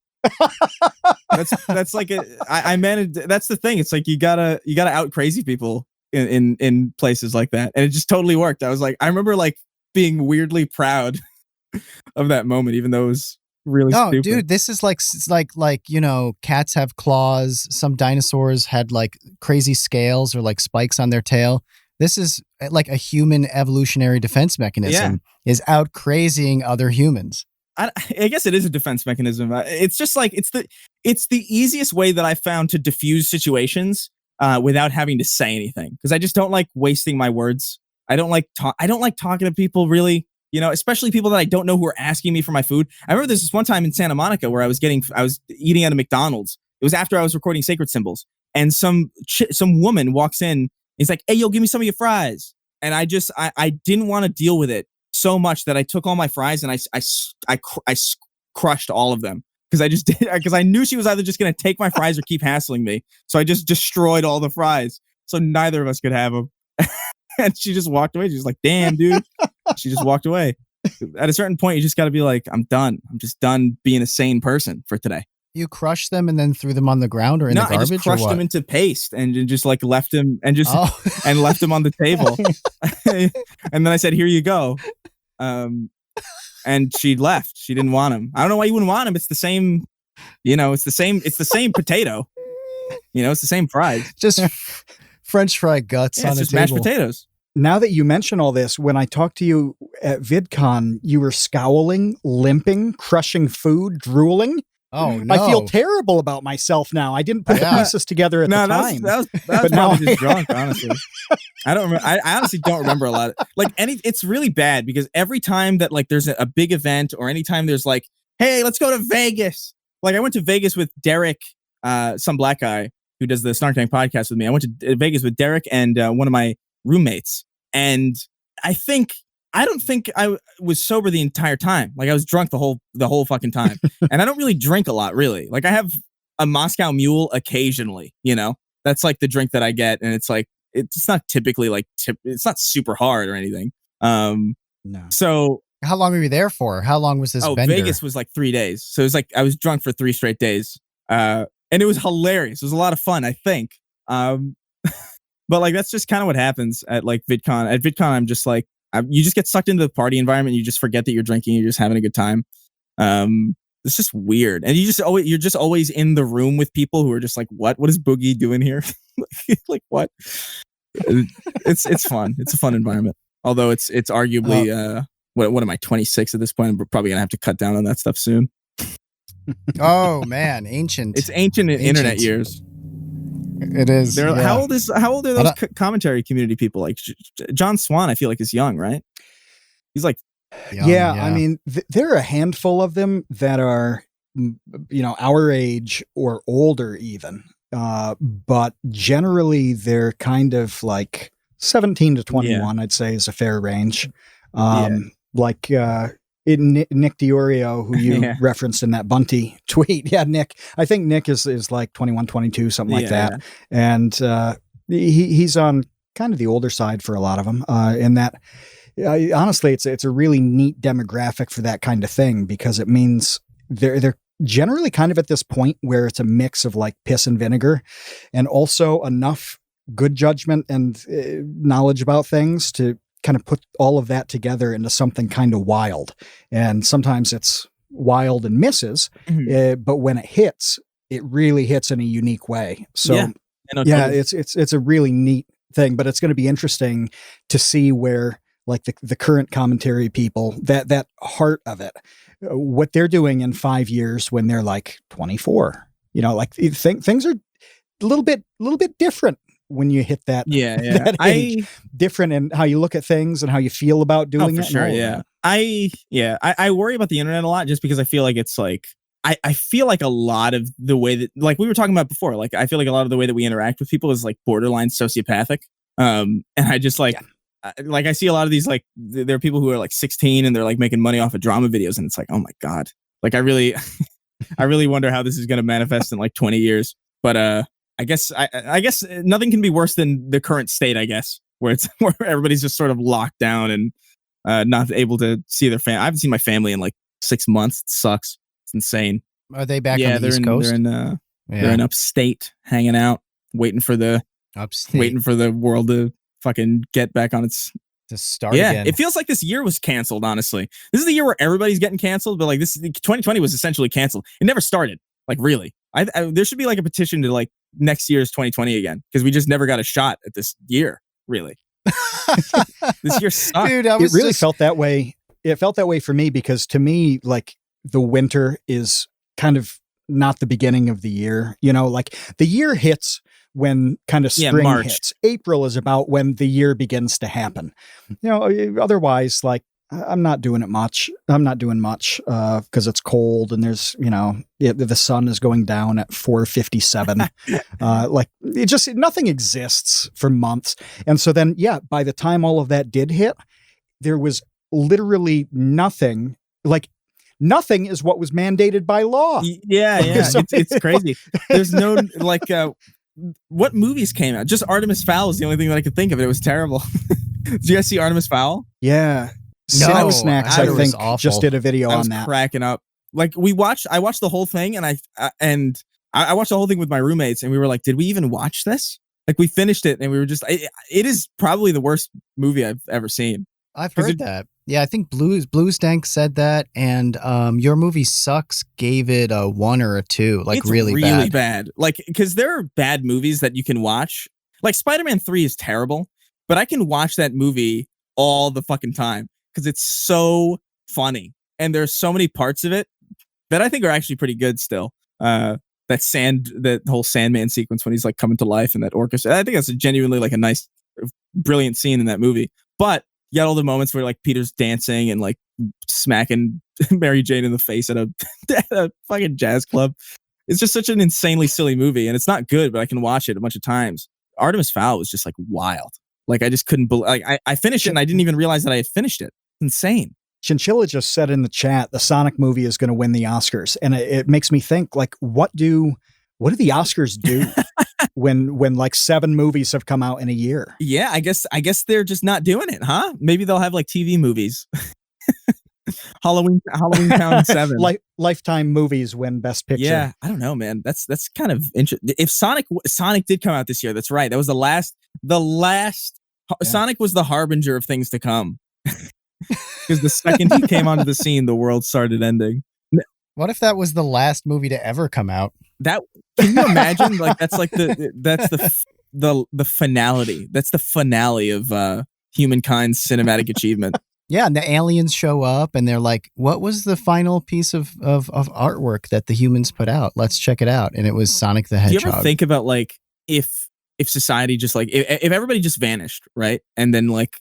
Speaker 1: That's like I managed. That's the thing. It's like you gotta out crazy people in places like that, and it just totally worked. I remember like being weirdly proud of that moment, even though it was really stupid.
Speaker 2: Dude, this is like cats have claws. Some dinosaurs had like crazy scales or like spikes on their tail. This is like a human evolutionary defense mechanism, is out crazying other humans.
Speaker 1: I guess it is a defense mechanism. It's just like, it's the easiest way that I found to diffuse situations without having to say anything. Because I just don't like wasting my words. I don't like talking to people really, especially people that I don't know who are asking me for my food. I remember this one time in Santa Monica where I was eating at a McDonald's. It was after I was recording Sacred Symbols, and some woman walks in. He's like, hey, yo, give me some of your fries. And I didn't want to deal with it so much that I took all my fries and I crushed all of them. Because I knew she was either just going to take my fries or keep hassling me. So I just destroyed all the fries. So neither of us could have them. And she just walked away. She was like, damn, dude. She just walked away. At a certain point, you just got to be like, I'm done. I'm just done being a sane person for today.
Speaker 2: You crushed them and then threw them on the ground or in the garbage?
Speaker 1: I just crushed them into paste and just like left him and just and left him on the table. And then I said, "Here you go." And she left. She didn't want him. I don't know why you wouldn't want him. It's the same, it's the same potato. It's the same fries.
Speaker 2: Just French fry guts on a table.
Speaker 1: Mashed potatoes.
Speaker 3: Now that you mention all this, when I talked to you at VidCon, you were scowling, limping, crushing food, drooling.
Speaker 2: Oh no!
Speaker 3: I feel terrible about myself now. I didn't put the pieces together at the time.
Speaker 1: That was probably just drunk, honestly. I don't remember. I honestly don't remember a lot. It's really bad because every time that like there's a big event or anytime there's like, hey, let's go to Vegas. Like I went to Vegas with Derek, some black guy who does the Snark podcast with me. I went to Vegas with Derek and one of my roommates, and I don't think I was sober the entire time. Like I was drunk the whole fucking time. And I don't really drink a lot, really. Like I have a Moscow Mule occasionally, you know? That's like the drink that I get. And it's like, it's not typically like, it's not super hard or anything.
Speaker 3: No.
Speaker 1: So.
Speaker 2: How long were you there for? How long was this bender?
Speaker 1: Vegas was like 3 days. So it was like, I was drunk for 3 straight days. And it was hilarious. It was a lot of fun, I think. But like, that's just kind of what happens at like VidCon. At VidCon, I'm just like, you just get sucked into the party environment. You just forget that you're drinking. You're just having a good time. It's just weird. And you're just always in the room with people who are just like, what is Boogie doing here? Like what? It's fun. It's a fun environment. Although it's arguably, what am I, 26 at this point? I'm probably going to have to cut down on that stuff soon.
Speaker 2: Oh man. Ancient.
Speaker 1: It's ancient internet years.
Speaker 2: It is.
Speaker 1: Yeah. How old are those commentary community people? Like John Swan, I feel like is young, right? He's like,
Speaker 3: young, yeah. I mean, there are a handful of them that are, our age or older even. But generally they're kind of like 17 to 21, I'd say is a fair range. Like, Nick Diorio, who you referenced in that Bunty tweet. Yeah, Nick. I think Nick is like 21, 22, something like that. And he's on kind of the older side for a lot of them. In that, honestly, it's a really neat demographic for that kind of thing because it means they're generally kind of at this point where it's a mix of like piss and vinegar, and also enough good judgment and knowledge about things to kind of put all of that together into something kind of wild. And sometimes it's wild and misses, but when it hits, it really hits in a unique way. So it's a really neat thing, but it's going to be interesting to see where like the current commentary people, that heart of it, what they're doing in 5 years when they're like 24, like things are a little bit different when you hit that, that age. Different in how you look at things and how you feel about doing it.
Speaker 1: Sure, I worry about the internet a lot just because I feel like it's like, I feel like a lot of the way that, like we were talking about before, like I feel like a lot of the way that we interact with people is like borderline sociopathic. And I just like, like I see a lot of these, like there are people who are like 16 and they're like making money off of drama videos. And it's like, oh my God, like I really wonder how this is going to manifest in like 20 years. But, I guess nothing can be worse than the current state, I guess, where everybody's just sort of locked down and not able to see their family. I haven't seen my family in like 6 months. It sucks. It's insane.
Speaker 2: Are they back on the East Coast?
Speaker 1: They're in upstate hanging out, waiting for the world to fucking get back on its...
Speaker 2: To start again.
Speaker 1: It feels like this year was canceled, honestly. This is the year where everybody's getting canceled, but like 2020 was essentially canceled. It never started. Like really. There should be like a petition to like next year's 2020 again, because we just never got a shot at this year, really. This year sucked.
Speaker 3: Dude, it really felt that way. It felt that way for me because to me, like the winter is kind of not the beginning of the year. Like the year hits when kind of spring hits. April is about when the year begins to happen. Otherwise, like I'm not doing it much. I'm not doing much because it's cold and there's, the sun is going down at 4:57. Like it just, nothing exists for months. And so then, by the time all of that did hit, there was literally nothing. Like nothing is what was mandated by law.
Speaker 1: Yeah. So it's crazy. There's no like, what movies came out? Just Artemis Fowl is the only thing that I could think of. It was terrible. Did you guys see Artemis Fowl?
Speaker 3: Yeah.
Speaker 2: No,
Speaker 3: Snacks, I think, just did a video on that.
Speaker 1: Cracking up. Like I watched the whole thing, and I watched the whole thing with my roommates, and we were like, "Did we even watch this?" Like we finished it, and we were just. It is probably the worst movie I've ever seen.
Speaker 2: I've heard that. Yeah, I think Blues Dank said that, and Your Movie Sucks gave it a 1 or a 2. Like it's really
Speaker 1: bad. Like because there are bad movies that you can watch. Like Spider-Man 3 is terrible, but I can watch that movie all the fucking time. Because it's so funny and there's so many parts of it that I think are actually pretty good still. That whole Sandman sequence when he's like coming to life in that orchestra. I think that's genuinely like a nice, brilliant scene in that movie. But you got all the moments where like Peter's dancing and like smacking Mary Jane in the face at a fucking jazz club. It's just such an insanely silly movie, and it's not good, but I can watch it a bunch of times. Artemis Fowl was just like wild. Like I just couldn't believe. Like I finished it, and I didn't even realize that I had finished it. Insane.
Speaker 3: Chinchilla just said in the chat, the Sonic movie is going to win the Oscars, and it makes me think, like, what do the Oscars do when like 7 movies have come out in a year?
Speaker 1: Yeah, I guess they're just not doing it, huh? Maybe they'll have like TV movies. Halloween Town 7.
Speaker 3: Lifetime movies win Best Picture.
Speaker 1: Yeah, I don't know, man. That's kind of interesting. If Sonic did come out this year, that's right. That was the last. Yeah. Sonic was the harbinger of things to come. Because the second he came onto the scene, the world started ending.
Speaker 2: What if that was the last movie to ever come out?
Speaker 1: Can you imagine? Like that's the finality. That's the finale of humankind's cinematic achievement.
Speaker 2: Yeah, and the aliens show up and they're like, what was the final piece of artwork that the humans put out? Let's check it out. And it was Sonic the Hedgehog.
Speaker 1: Do you ever think about like if society just like if everybody just vanished, right? And then like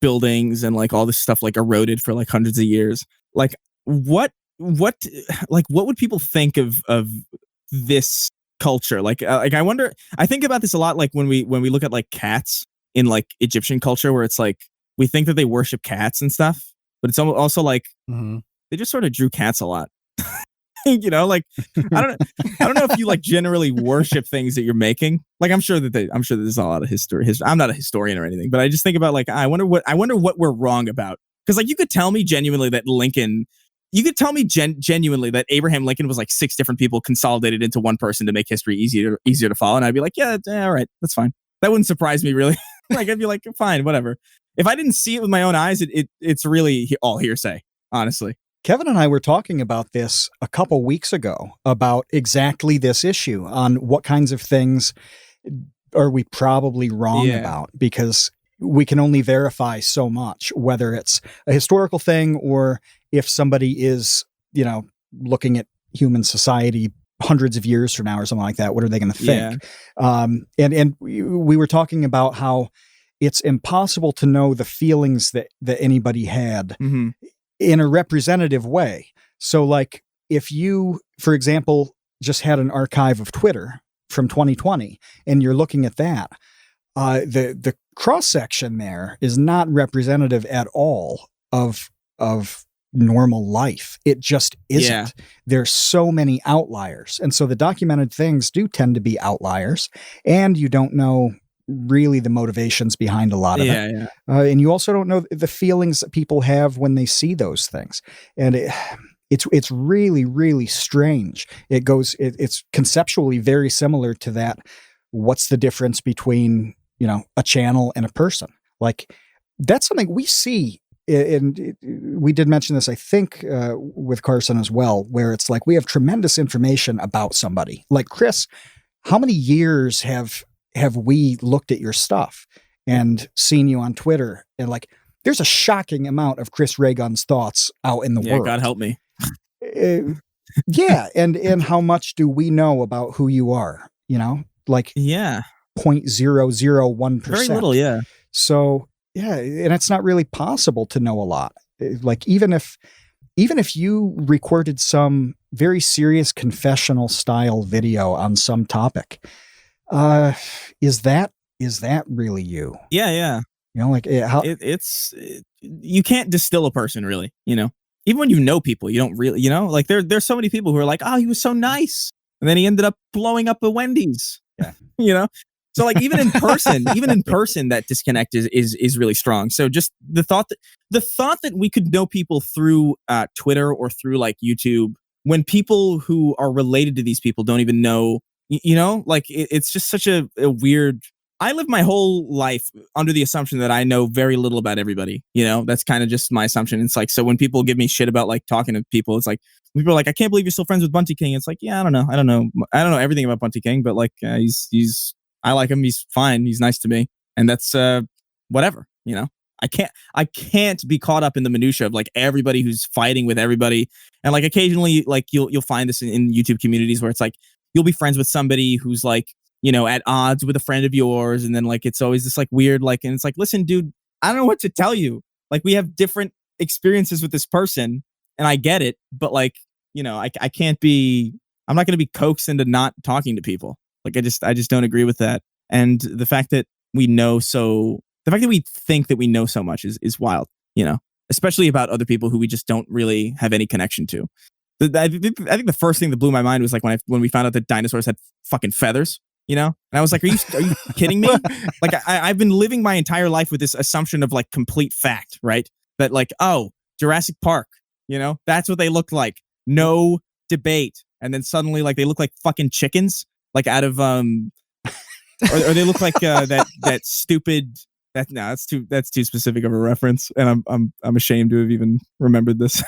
Speaker 1: buildings and like all this stuff like eroded for like hundreds of years. Like what would people think of this culture? Like I wonder, I think about this a lot, like when we look at like cats in like Egyptian culture, where it's like we think that they worship cats and stuff, but it's also like they just sort of drew cats a lot. You know, like I don't know if you like generally worship things that you're making. Like I'm sure that there's a lot of history. I'm not a historian or anything, but I just think about like I wonder what we're wrong about. Because like you could tell me genuinely that genuinely that Abraham Lincoln was like 6 different people consolidated into one person to make history easier to follow, and I'd be like, yeah, all right, that's fine. That wouldn't surprise me really. Like I'd be like, fine, whatever. If I didn't see it with my own eyes, it's really all hearsay, honestly.
Speaker 3: Kevin and I were talking about this a couple weeks ago about exactly this issue on what kinds of things are we probably wrong about, because we can only verify so much, whether it's a historical thing or if somebody is, you know, looking at human society hundreds of years from now or something like that. What are they going to think? Yeah. And we were talking about how it's impossible to know the feelings that anybody had in a representative way. So like if you, for example, just had an archive of Twitter from 2020 and you're looking at that, the cross section there is not representative at all of normal life. It just isn't. Yeah. There's so many outliers. And so the documented things do tend to be outliers, and you don't know really the motivations behind a lot of it. Yeah. And you also don't know the feelings that people have when they see those things. And it's really, really strange. It's conceptually very similar to that. What's the difference between, you know, a channel and a person? Like that's something we see. And we did mention this, I think, with Carson as well, where it's like we have tremendous information about somebody. Like Chris, how many years have we looked at your stuff and seen you on Twitter? And like, there's a shocking amount of Chris Raygun's thoughts out in the world.
Speaker 1: God help me.
Speaker 3: Yeah. And how much do we know about who you are? You know, like 0.001%.
Speaker 1: Very little. Yeah.
Speaker 3: So yeah. And it's not really possible to know a lot. Like even if you recorded some very serious confessional style video on some topic, is that really you?
Speaker 1: Yeah.
Speaker 3: You know, like
Speaker 1: you can't distill a person really, you know, even when you know people, you don't really, you know, like there's so many people who are like, oh, he was so nice. And then he ended up blowing up a Wendy's, you know? So like even in person, that disconnect is really strong. So just the thought that we could know people through Twitter or through like YouTube, when people who are related to these people don't even know, you know, like it's just such a weird. I live my whole life under the assumption that I know very little about everybody. You know, that's kind of just my assumption. It's like, so when people give me shit about like talking to people, it's like, people are like, I can't believe you're still friends with Bunty King. It's like, yeah, I don't know everything about Bunty King, but like, I like him. He's fine. He's nice to me. And that's, whatever, you know, I can't be caught up in the minutia of like everybody who's fighting with everybody. And like occasionally, like you'll find this in YouTube communities where it's like you'll be friends with somebody who's like, you know, at odds with a friend of yours, and then like it's always this like weird like, and it's like, listen, dude, I don't know what to tell you. Like we have different experiences with this person, and I get it, but like, you know, I can't be. I'm not going to be coaxed into not talking to people. Like I just don't agree with that. And the fact that we think that we know so much is wild, you know, especially about other people who we just don't really have any connection to. I think the first thing that blew my mind was like when we found out that dinosaurs had fucking feathers, you know, and I was like, are you kidding me? Like I've been living my entire life with this assumption of like complete fact, right? That like, oh, Jurassic Park, you know, that's what they look like. No debate. And then suddenly like they look like fucking chickens, like out of or they look like that stupid that's too specific of a reference, and I'm ashamed to have even remembered this.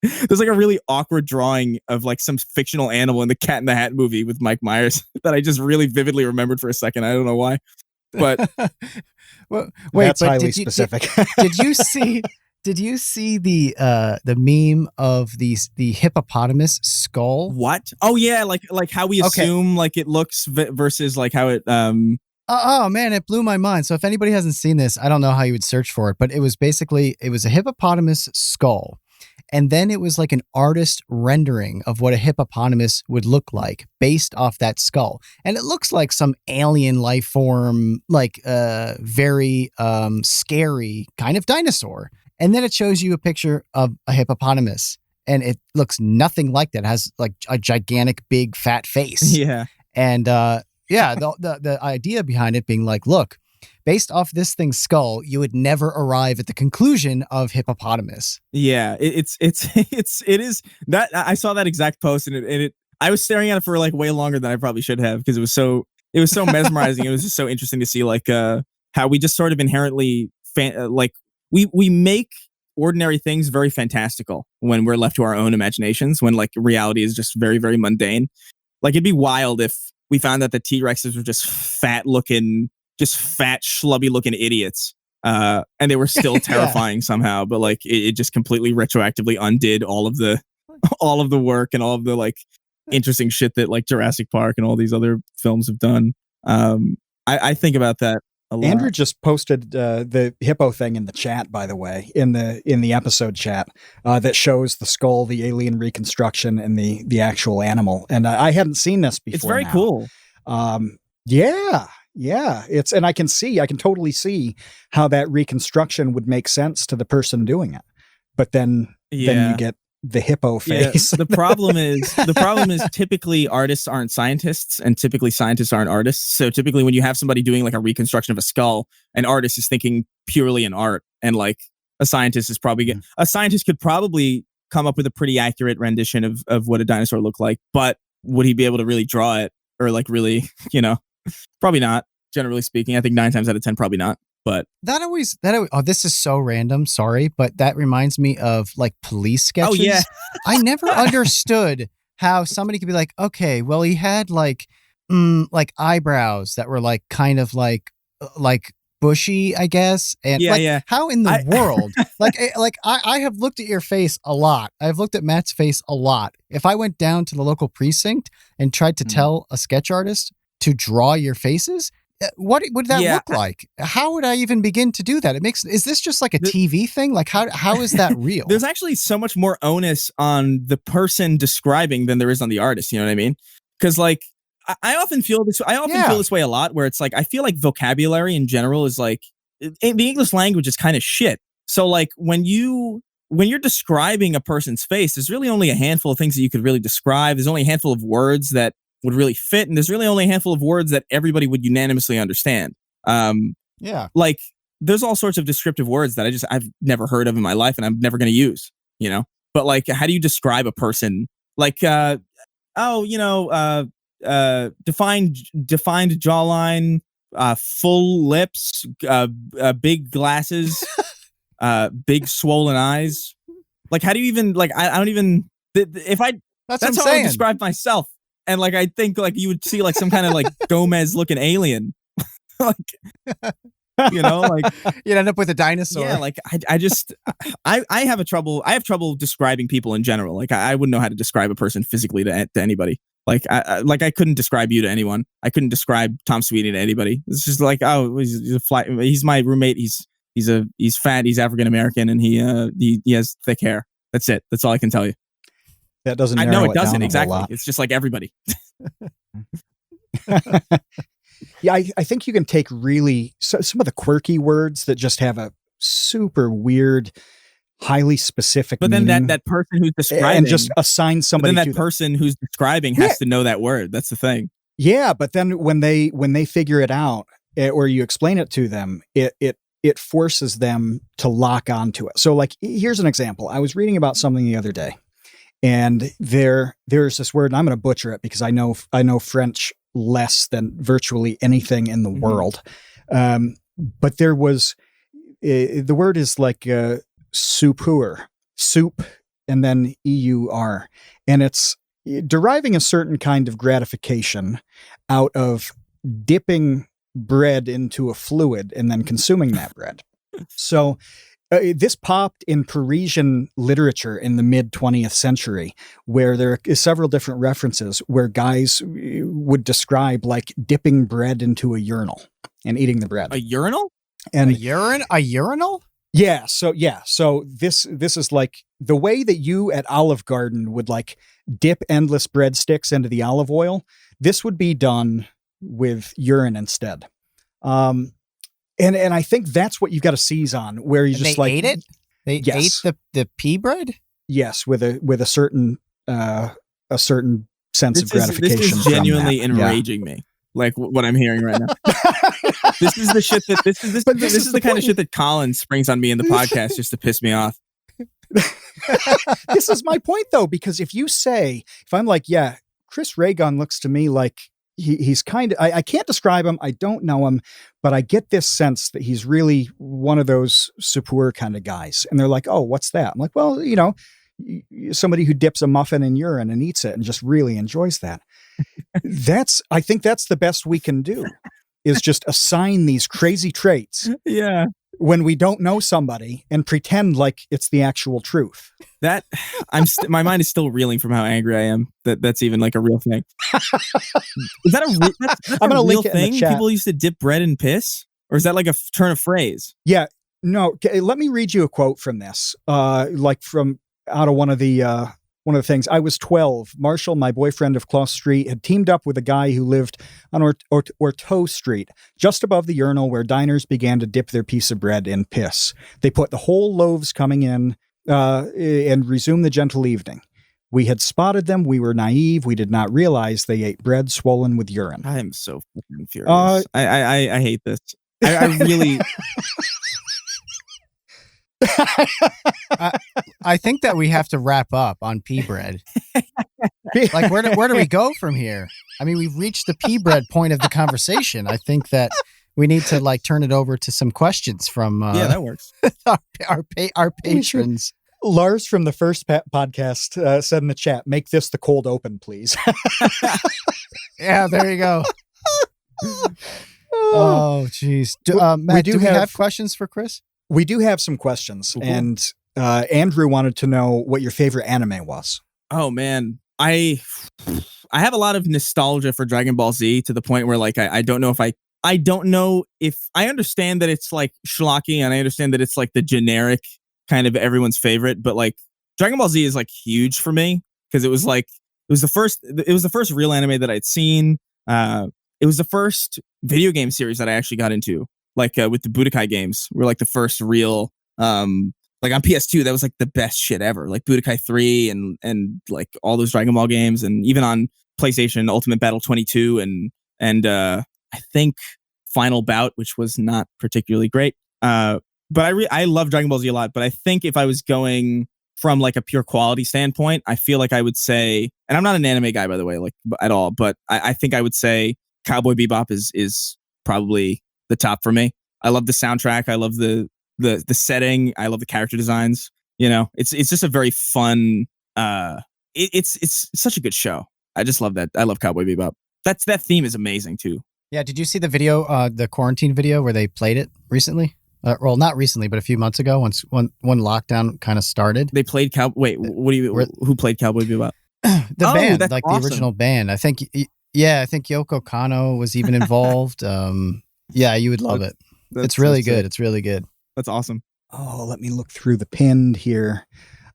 Speaker 1: There's like a really awkward drawing of like some fictional animal in the Cat in the Hat movie with Mike Myers that I just really vividly remembered for a second. I don't know why, but
Speaker 3: well, wait, that's highly specific.
Speaker 2: Did you see? Did you see the meme of the hippopotamus skull?
Speaker 1: What? Oh yeah, like how we assume like it looks versus like how it
Speaker 2: Oh man, it blew my mind. So if anybody hasn't seen this, I don't know how you would search for it, but it was a hippopotamus skull. And then it was like an artist rendering of what a hippopotamus would look like based off that skull. And it looks like some alien life form, like very scary kind of dinosaur. And then it shows you a picture of a hippopotamus, and it looks nothing like that. It has like a gigantic, big, fat face.
Speaker 1: Yeah.
Speaker 2: And the idea behind it being like, look, based off this thing's skull, you would never arrive at the conclusion of hippopotamus.
Speaker 1: Yeah, it is that I saw that exact post, and I was staring at it for like way longer than I probably should have, because it was so mesmerizing. It was just so interesting to see like how we just sort of inherently we make ordinary things very fantastical when we're left to our own imaginations, when like reality is just very, very mundane. Like it'd be wild if we found that the T-Rexes were just fat, schlubby looking idiots. And they were still terrifying somehow, but like it just completely retroactively undid all of the work and all of the like interesting shit that like Jurassic Park and all these other films have done. I think about that a lot.
Speaker 3: Andrew just posted the hippo thing in the chat, by the way, in the episode chat, that shows the skull, the alien reconstruction, and the actual animal. And I hadn't seen this before.
Speaker 1: It's very cool.
Speaker 3: Yeah. And I can totally see how that reconstruction would make sense to the person doing it. But then you get the hippo face.
Speaker 1: Yeah, the problem is typically artists aren't scientists, and typically scientists aren't artists. So typically when you have somebody doing like a reconstruction of a skull, an artist is thinking purely in art, and like a scientist could probably come up with a pretty accurate rendition of what a dinosaur looked like, but would he be able to really draw it, or like really, you know, probably not, generally speaking. I think 9 times out of 10 probably not. But
Speaker 2: this is so random, sorry, but that reminds me of like police sketches.
Speaker 1: Oh yeah.
Speaker 2: I never understood how somebody could be like, okay, well, he had like eyebrows that were like kind of like bushy, I guess. And how in the world, I have looked at your face a lot. I've looked at Matt's face a lot. If I went down to the local precinct and tried to tell a sketch artist to draw your faces, what would that look like? How would I even begin to do that? Is this just like a TV thing? Like how is that real?
Speaker 1: There's actually so much more onus on the person describing than there is on the artist. You know what I mean? Because like I often feel this. Feel this way a lot, where it's like I feel like vocabulary in general is like the English language is kind of shit. So like when you're describing a person's face, there's really only a handful of things that you could really describe. There's only a handful of words that would really fit, and there's really only a handful of words that everybody would unanimously understand. Like there's all sorts of descriptive words that I've never heard of in my life, and I'm never going to use, you know. But like, how do you describe a person? Like, defined jawline, full lips, big glasses, big swollen eyes. Like, how do you even like? I don't even. That's how I would describe myself. And like, I think like you would see like some kind of like Gomez looking alien. Like, You know, like
Speaker 2: You'd end up with a dinosaur.
Speaker 1: yeah, like I just I have trouble describing people in general. Like I wouldn't know how to describe a person physically to anybody. Like I couldn't describe you to anyone. I couldn't describe Tom Sweeney to anybody. It's just like, oh, he's my roommate. He's fat. He's African American, and he has thick hair. That's it. That's all I can tell you.
Speaker 3: That doesn't.
Speaker 1: I
Speaker 3: know
Speaker 1: it doesn't
Speaker 3: down
Speaker 1: exactly. It's just like everybody.
Speaker 3: Yeah, I think you can take really some of the quirky words that just have a super weird, highly specific.
Speaker 1: But then
Speaker 3: meaning,
Speaker 1: that person who's describing
Speaker 3: and just assign
Speaker 1: but
Speaker 3: somebody.
Speaker 1: then
Speaker 3: to
Speaker 1: that person who's describing has to know that word. That's the thing.
Speaker 3: Yeah, but then when they figure it out, or you explain it to them, it forces them to lock onto it. So, like, here's an example. I was reading about something the other day, and there's this word, and I'm going to butcher it because I know French less than virtually anything in the world. But there was the word is like soup, and then EUR, and it's deriving a certain kind of gratification out of dipping bread into a fluid and then consuming that bread. So this popped in Parisian literature in the mid 20th century, where there are several different references where guys would describe like dipping bread into a urinal and eating the bread.
Speaker 1: A urinal?
Speaker 3: And
Speaker 2: A urinal?
Speaker 3: Yeah. So this is like the way that you at Olive Garden would like dip endless breadsticks into the olive oil. This would be done with urine instead. And I think that's what you've got to seize on, where you just like
Speaker 2: ate it. They ate the pea bread.
Speaker 3: Yes, with a certain sense of gratification.
Speaker 1: This is genuinely enraging me. Like what I'm hearing right now. This is the shit that this is the kind of shit that Colin springs on me in the podcast just to piss me off.
Speaker 3: This is my point though, because if I'm like, yeah, Chris Raygun looks to me like he's kind of, I can't describe him. I don't know him, but I get this sense that he's really one of those Superiority kind of guys. And they're like, oh, what's that? I'm like, well, somebody who dips a muffin in urine and eats it and just really enjoys that. I think that's the best we can do, is just assign these crazy traits.
Speaker 1: Yeah.
Speaker 3: When we don't know somebody and pretend like it's the actual truth.
Speaker 1: That my mind is still reeling from how angry I am that's even like a real thing. Is that that's
Speaker 3: I'm gonna
Speaker 1: real
Speaker 3: link it
Speaker 1: thing?
Speaker 3: in the chat.
Speaker 1: People used to dip bread in piss, or is that like a turn of phrase?
Speaker 3: Yeah, no. Let me read you a quote from this. Like from out of one of the things. I was 12. Marshall, my boyfriend of Closs Street, had teamed up with a guy who lived on Orteau Street, just above the urinal where diners began to dip their piece of bread in piss. They put the whole loaves coming in and resumed the gentle evening. We had spotted them. We were naive. We did not realize they ate bread swollen with urine.
Speaker 1: I am so fucking furious. I hate this. I really...
Speaker 2: I think that we have to wrap up on pea bread. Like, where do we go from here? I mean, we've reached the pea bread point of the conversation. I think that we need to like turn it over to some questions from
Speaker 1: yeah, that works.
Speaker 2: our patrons.
Speaker 3: Lars from the first podcast said in the chat, "Make this the cold open, please."
Speaker 2: Yeah, there you go. Oh, geez. Matt, do we have questions for Chris?
Speaker 3: We do have some questions,
Speaker 1: cool.
Speaker 3: And Andrew wanted to know what your favorite anime was.
Speaker 1: Oh man, I have a lot of nostalgia for Dragon Ball Z, to the point where like I don't know if I understand that it's like schlocky, and I understand that it's like the generic kind of everyone's favorite, but like Dragon Ball Z is like huge for me because it was the first real anime that I'd seen. It was the first video game series that I actually got into. Like with the Budokai games, were like the first real, like on PS2, that was like the best shit ever. Like Budokai 3 and like all those Dragon Ball games, and even on PlayStation, Ultimate Battle 22 and I think Final Bout, which was not particularly great. But I love Dragon Ball Z a lot. But I think if I was going from like a pure quality standpoint, I feel like I would say, and I'm not an anime guy by the way, like at all, but I think I would say Cowboy Bebop is probably the top for me. I love the soundtrack. I love the setting. I love the character designs. You know, it's just a very fun. It's such a good show. I just love that. I love Cowboy Bebop. That theme is amazing too.
Speaker 2: Yeah, did you see the video, the quarantine video where they played it recently? Well, not recently, but a few months ago, once one lockdown kind of started.
Speaker 1: They played Wait, what do you? Who played Cowboy Bebop?
Speaker 2: The band,
Speaker 1: that's
Speaker 2: like
Speaker 1: awesome.
Speaker 2: the original band. I think Yoko Kanno was even involved. Yeah, you would love it. It's really good. It's really good.
Speaker 1: That's awesome.
Speaker 3: Oh, let me look through the pinned here.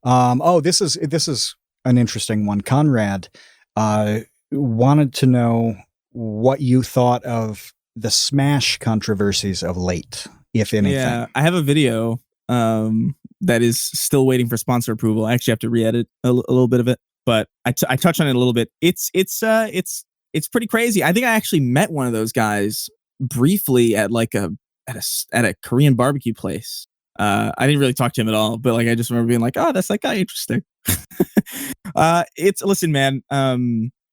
Speaker 3: This is an interesting one. Conrad wanted to know what you thought of the Smash controversies of late, if anything.
Speaker 1: Yeah, I have a video that is still waiting for sponsor approval. I actually have to re-edit a little bit of it, but I touch on it a little bit. It's pretty crazy. I think I actually met one of those guys briefly at like a Korean barbecue place. I didn't really talk to him at all, but like I just remember being like, oh, that's that guy, interesting. Listen, man.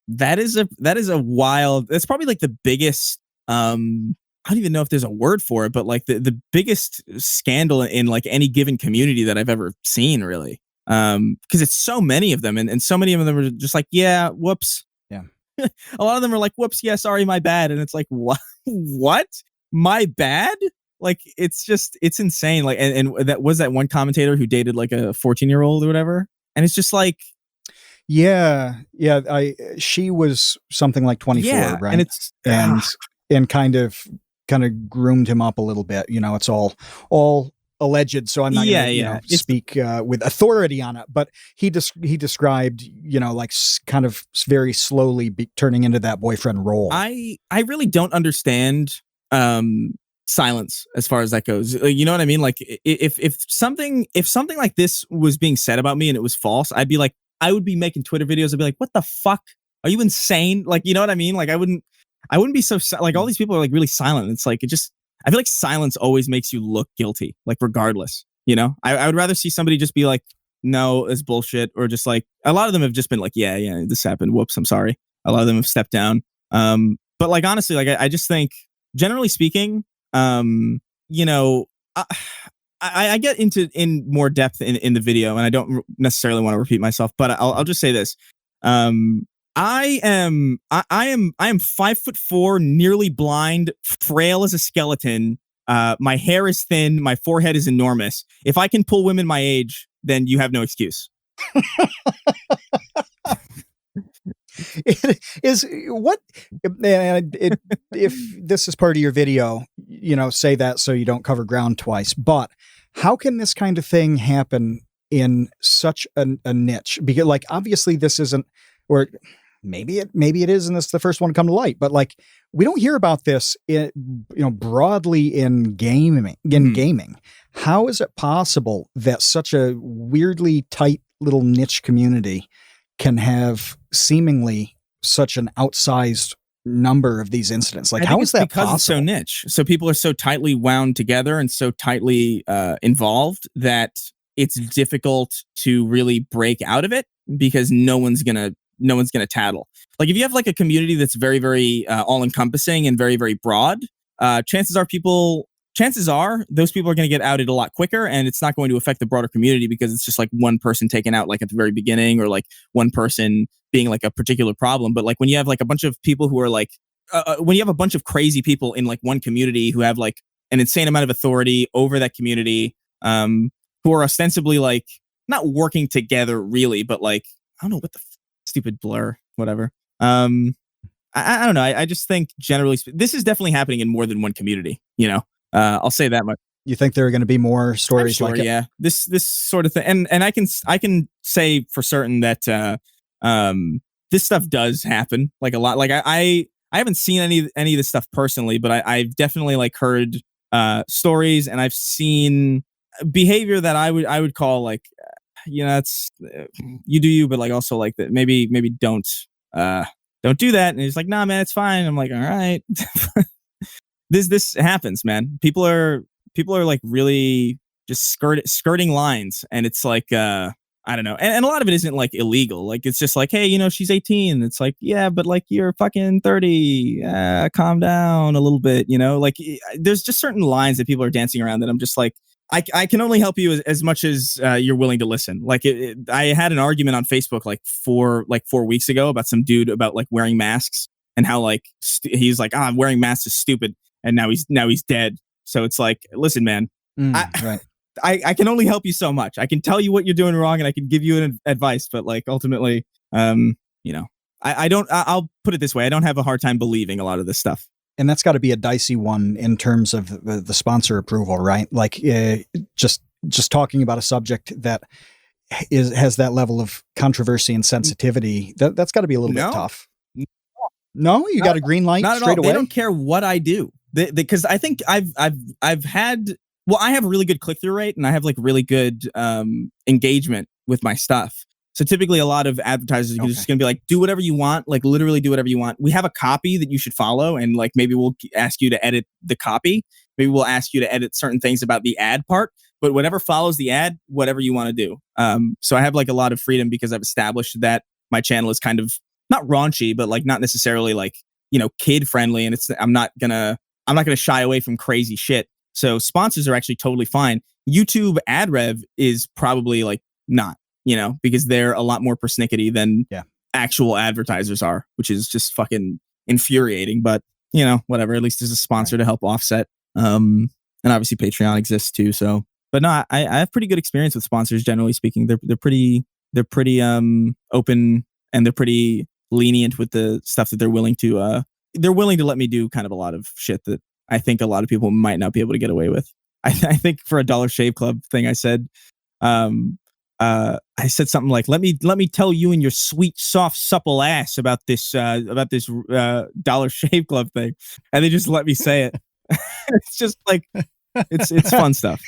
Speaker 1: That is a wild. That's probably like the biggest. I don't even know if there's a word for it, but like the biggest scandal in like any given community that I've ever seen, really. Because it's so many of them, and so many of them are just like, yeah, whoops.
Speaker 3: Yeah.
Speaker 1: A lot of them are like, whoops, yeah, sorry, my bad, and it's like, what, my bad? Like it's insane. Like and that was that one commentator who dated like a 14-year-old or whatever, and it's just like.
Speaker 3: Yeah. She was something like 24, right?
Speaker 1: And it's
Speaker 3: and kind of groomed him up a little bit. You know, it's all alleged, so I'm not going to speak with authority on it. But he described, like kind of very slowly turning into that boyfriend role.
Speaker 1: I really don't understand silence as far as that goes. You know what I mean? Like if something like this was being said about me and it was false, I'd be like, I would be making Twitter videos. I'd be like, what the fuck? Are you insane? Like, you know what I mean? Like I wouldn't be so like all these people are like really silent. It's like, I feel like silence always makes you look guilty, like regardless, I would rather see somebody just be like, no, it's bullshit. Or just like, a lot of them have just been like, yeah, this happened. Whoops. I'm sorry. A lot of them have stepped down. But like, honestly, like I just think generally speaking, I get in more depth in the video, and I don't necessarily want to repeat myself, but I'll just say this. I am 5'4", nearly blind, frail as a skeleton. My hair is thin. My forehead is enormous. If I can pull women my age, then you have no excuse.
Speaker 3: It is what if this is part of your video, say that so you don't cover ground twice. But how can this kind of thing happen in such a niche? Because like obviously this isn't, or maybe it is, and this is the first one to come to light. But like we don't hear about this broadly in gaming. Gaming, how is it possible that such a weirdly tight little niche community can have seemingly such an outsized number of these incidents? Like, how is that
Speaker 1: because
Speaker 3: possible?
Speaker 1: It's so niche. So people are so tightly wound together and so tightly involved that it's difficult to really break out of it because no one's gonna tattle. Like if you have like a community that's very, very all encompassing and very, very broad, chances are those people are going to get outed a lot quicker, and it's not going to affect the broader community because it's just like one person taken out like at the very beginning, or like one person being like a particular problem. But like when you have like a bunch of people who are like, when you have a bunch of crazy people in like one community who have like an insane amount of authority over that community, who are ostensibly like not working together really, but like, I don't know what the stupid blur, whatever. I don't know. I just think generally this is definitely happening in more than one community, I'll say that much.
Speaker 3: You think there are going to be more stories like it?
Speaker 1: Yeah, this sort of thing, and I can say for certain that this stuff does happen like a lot. Like I haven't seen any of this stuff personally, but I've definitely like heard stories, and I've seen behavior that I would call like, it's you do you, but like also like that maybe don't do that. And he's like, nah, man, it's fine. I'm like, all right. This happens, man. People are like really just skirting lines, and it's like I don't know, and a lot of it isn't like illegal. Like it's just like, hey, she's 18. It's like, yeah, but like you're fucking 30. Calm down a little bit. Like there's just certain lines that people are dancing around that I'm just like, I can only help you as much as you're willing to listen. Like I had an argument on Facebook like 4 weeks ago about some dude about like wearing masks. and how like he's like, I'm wearing masks is stupid, and now he's dead. So it's like, listen, man,
Speaker 3: Right.
Speaker 1: I can only help you so much. I can tell you what you're doing wrong, and I can give you an advice, but like ultimately, I'll put it this way: I don't have a hard time believing a lot of this stuff.
Speaker 3: And that's got to be a dicey one in terms of the sponsor approval, right? Like just talking about a subject that has that level of controversy and sensitivity. That's got to be a little bit tough. No, you got a green light straight away.
Speaker 1: They don't care what I do, because I think I've had. Well, I have a really good click-through rate, and I have like really good engagement with my stuff. So typically a lot of advertisers are just going to be like, do whatever you want, like literally do whatever you want. We have a copy that you should follow, and like maybe we'll ask you to edit the copy. Maybe we'll ask you to edit certain things about the ad part, but whatever follows the ad, whatever you want to do. So I have like a lot of freedom because I've established that my channel is kind of not raunchy, but like not necessarily like, kid friendly. And I'm not gonna shy away from crazy shit. So sponsors are actually totally fine. YouTube ad rev is probably like not, because they're a lot more persnickety than actual advertisers are, which is just fucking infuriating. But, whatever, at least there's a sponsor to help offset. And obviously Patreon exists too. So, but no, I have pretty good experience with sponsors, generally speaking. They're pretty open, and they're pretty lenient with the stuff that they're willing to let me do kind of a lot of shit that I think a lot of people might not be able to get away with. I think for a Dollar Shave Club thing, I said something like, let me tell you and your sweet, soft, supple ass about this Dollar Shave Club thing. And they just let me say it. It's just like, it's fun stuff.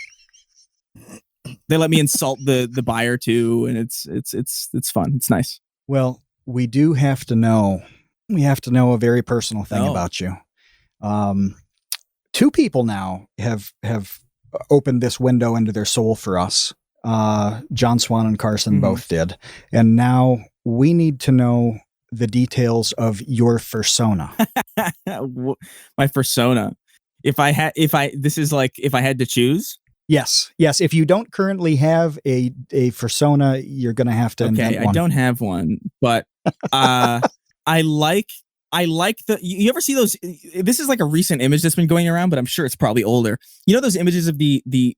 Speaker 1: They let me insult the buyer too. And it's fun. It's nice.
Speaker 3: Well, we do have to know a very personal thing about you. Two people now have opened this window into their soul for us. John Swan and Carson both did. And now we need to know the details of your fursona.
Speaker 1: My fursona. If I had to choose.
Speaker 3: Yes. If you don't currently have a fursona, you're going to have to invent one.
Speaker 1: I don't have one, but I like you ever see those? This is like a recent image that's been going around, but I'm sure it's probably older. You know those images of the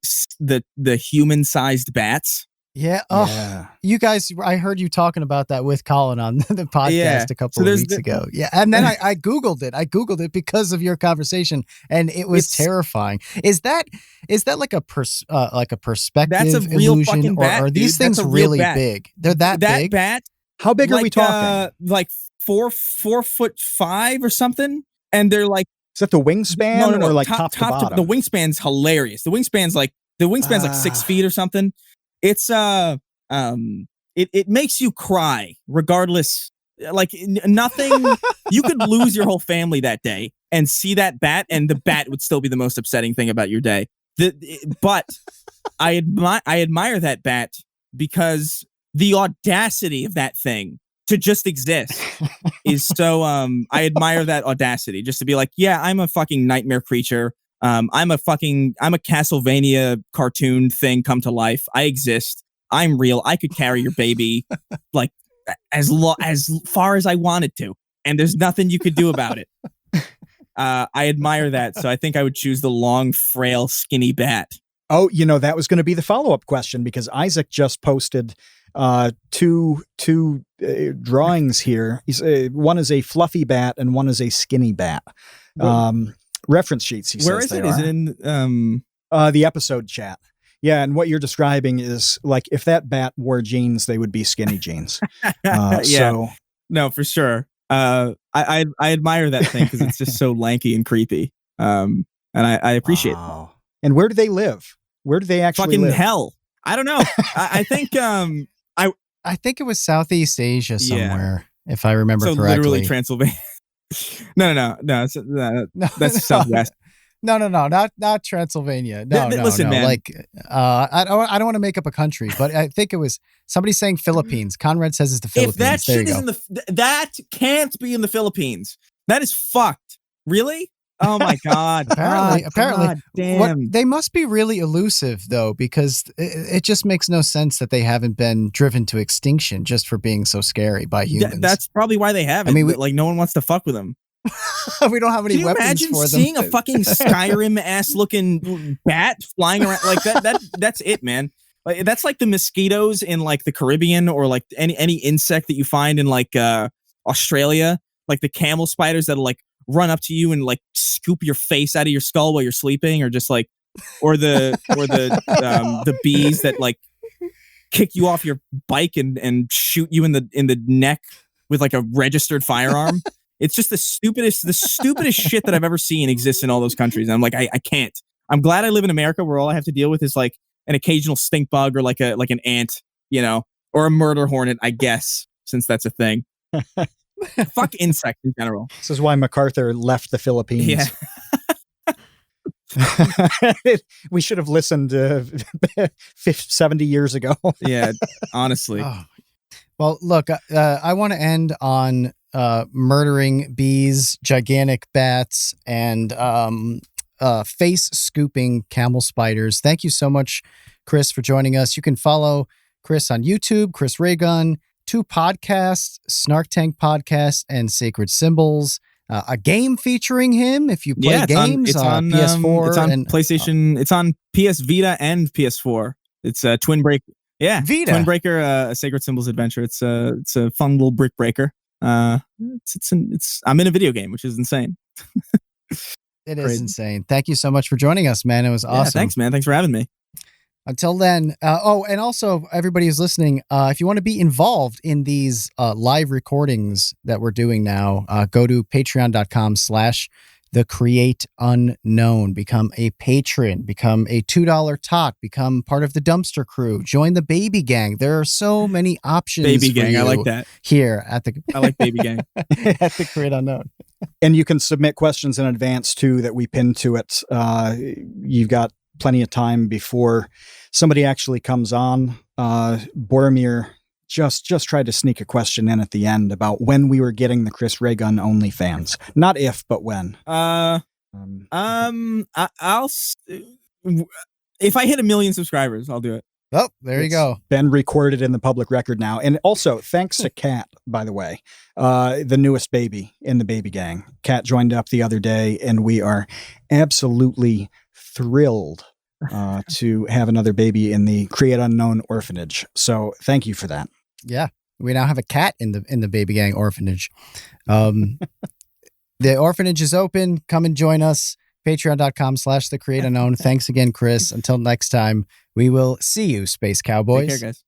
Speaker 1: human-sized bats?
Speaker 2: Yeah. Oh, yeah. You guys, I heard you talking about that with Colin on the podcast a couple of weeks ago. Yeah. And then I Googled it. I Googled it because of your conversation, and it was terrifying. Is that like a perspective
Speaker 1: that's a real
Speaker 2: illusion,
Speaker 1: fucking bat,
Speaker 2: or are these things really big? They're that big?
Speaker 1: Bat.
Speaker 3: How big are we talking?
Speaker 1: Like 4'5" or something, and they're like,
Speaker 3: is that the wingspan?
Speaker 1: No,
Speaker 3: or like top to bottom?
Speaker 1: The wingspan's hilarious. The wingspan's like 6 feet or something. It's it makes you cry regardless. Like nothing, you could lose your whole family that day and see that bat, and the bat would still be the most upsetting thing about your day. But I admire that bat because the audacity of that thing to just exist is so, I admire that audacity just to be like, yeah, I'm a fucking nightmare creature. I'm a Castlevania cartoon thing come to life. I exist. I'm real. I could carry your baby like as far as I wanted to, and there's nothing you could do about it. I admire that. So I think I would choose the long, frail, skinny bat.
Speaker 3: Oh, that was going to be the follow-up question, because Isaac just posted two drawings here. One is a fluffy bat and one is a skinny bat. Reference sheets.
Speaker 1: Where is it? Is it in
Speaker 3: the episode chat? Yeah, and what you're describing is like if that bat wore jeans, they would be skinny jeans.
Speaker 1: Yeah.
Speaker 3: So
Speaker 1: no, for sure. I admire that thing because it's just so lanky and creepy. And I appreciate it.
Speaker 3: And where do they live? Where do they actually live?
Speaker 1: Fucking hell. I don't know. I think
Speaker 2: I think it was Southeast Asia somewhere, if I remember correctly.
Speaker 1: Literally Transylvania. No. That's Southwest.
Speaker 2: No, not Transylvania. No,
Speaker 1: listen, man.
Speaker 2: Like, I don't want to make up a country, but I think it was somebody saying Philippines. Conrad says it's the Philippines.
Speaker 1: If that shit is that can't be in the Philippines. That is fucked. Really? Oh my God.
Speaker 2: Apparently,
Speaker 1: God damn.
Speaker 2: they must be really elusive though, because it just makes no sense that they haven't been driven to extinction just for being so scary by humans.
Speaker 1: That's probably why they haven't.
Speaker 2: I mean,
Speaker 1: like no one wants to fuck with them.
Speaker 2: we don't have any
Speaker 1: Can you
Speaker 2: weapons
Speaker 1: imagine
Speaker 2: for them.
Speaker 1: seeing a fucking Skyrim ass looking bat flying around like that? That's it, man. Like that's like the mosquitoes in like the Caribbean, or like any insect that you find in like Australia, like the camel spiders that'll like run up to you and like scoop your face out of your skull while you're sleeping, or just like, or the bees that like kick you off your bike and shoot you in the neck with like a registered firearm. It's just the stupidest shit that I've ever seen exists in all those countries. And I'm like, I can't. I'm glad I live in America, where all I have to deal with is like an occasional stink bug or like an ant, or a murder hornet, I guess, since that's a thing. Fuck insects in general.
Speaker 3: This is why MacArthur left the Philippines.
Speaker 1: Yeah.
Speaker 3: We should have listened 70 years ago.
Speaker 1: Yeah, honestly.
Speaker 2: Oh. Well, look, I want to end on murdering bees, gigantic bats, and face scooping camel spiders. Thank you so much, Chris, for joining us. You can follow Chris on YouTube, Chris Raygun, 2 podcasts, Snark Tank Podcast and Sacred Symbols. A game featuring him if you play games.
Speaker 1: It's on
Speaker 2: PS4.
Speaker 1: It's on
Speaker 2: and
Speaker 1: PlayStation. It's on PS Vita and PS4. It's a Twin Breaker. Yeah,
Speaker 2: Vita.
Speaker 1: Twin Breaker, a Sacred Symbols adventure. It's a fun little brick breaker. I'm in a video game, which is insane.
Speaker 2: It is insane. Thank you so much for joining us, man. It was awesome.
Speaker 1: Yeah, thanks, man. Thanks for having me.
Speaker 2: Until then, and also everybody who's listening, if you want to be involved in these live recordings that we're doing now, go to patreon.com/thecreateunknown. Become a patron, become a $2 tot, become part of the dumpster crew, join the baby gang. There are so many options.
Speaker 1: Baby
Speaker 2: for
Speaker 1: gang,
Speaker 2: you
Speaker 1: I like that.
Speaker 2: Here at the
Speaker 1: I like baby gang.
Speaker 2: at the Create Unknown.
Speaker 3: And you can submit questions in advance too that we pin to it. You've got plenty of time before somebody actually comes on. Boromir just tried to sneak a question in at the end about when we were getting the Chris Raygun OnlyFans. Not if, but when.
Speaker 1: I'll if I hit 1 million subscribers, I'll do it.
Speaker 2: Oh, there you go.
Speaker 3: Been recorded in the public record now. And also, thanks to Kat, by the way, the newest baby in the baby gang. Kat joined up the other day, and we are absolutely thrilled to have another baby in the Create Unknown orphanage. So thank you for that.
Speaker 2: Yeah. We now have a cat in the baby gang orphanage. The orphanage is open. Come and join us. Patreon.com/thecreateunknown. Thanks again, Chris. Until next time, we will see you, Space Cowboys.
Speaker 1: Take care, guys.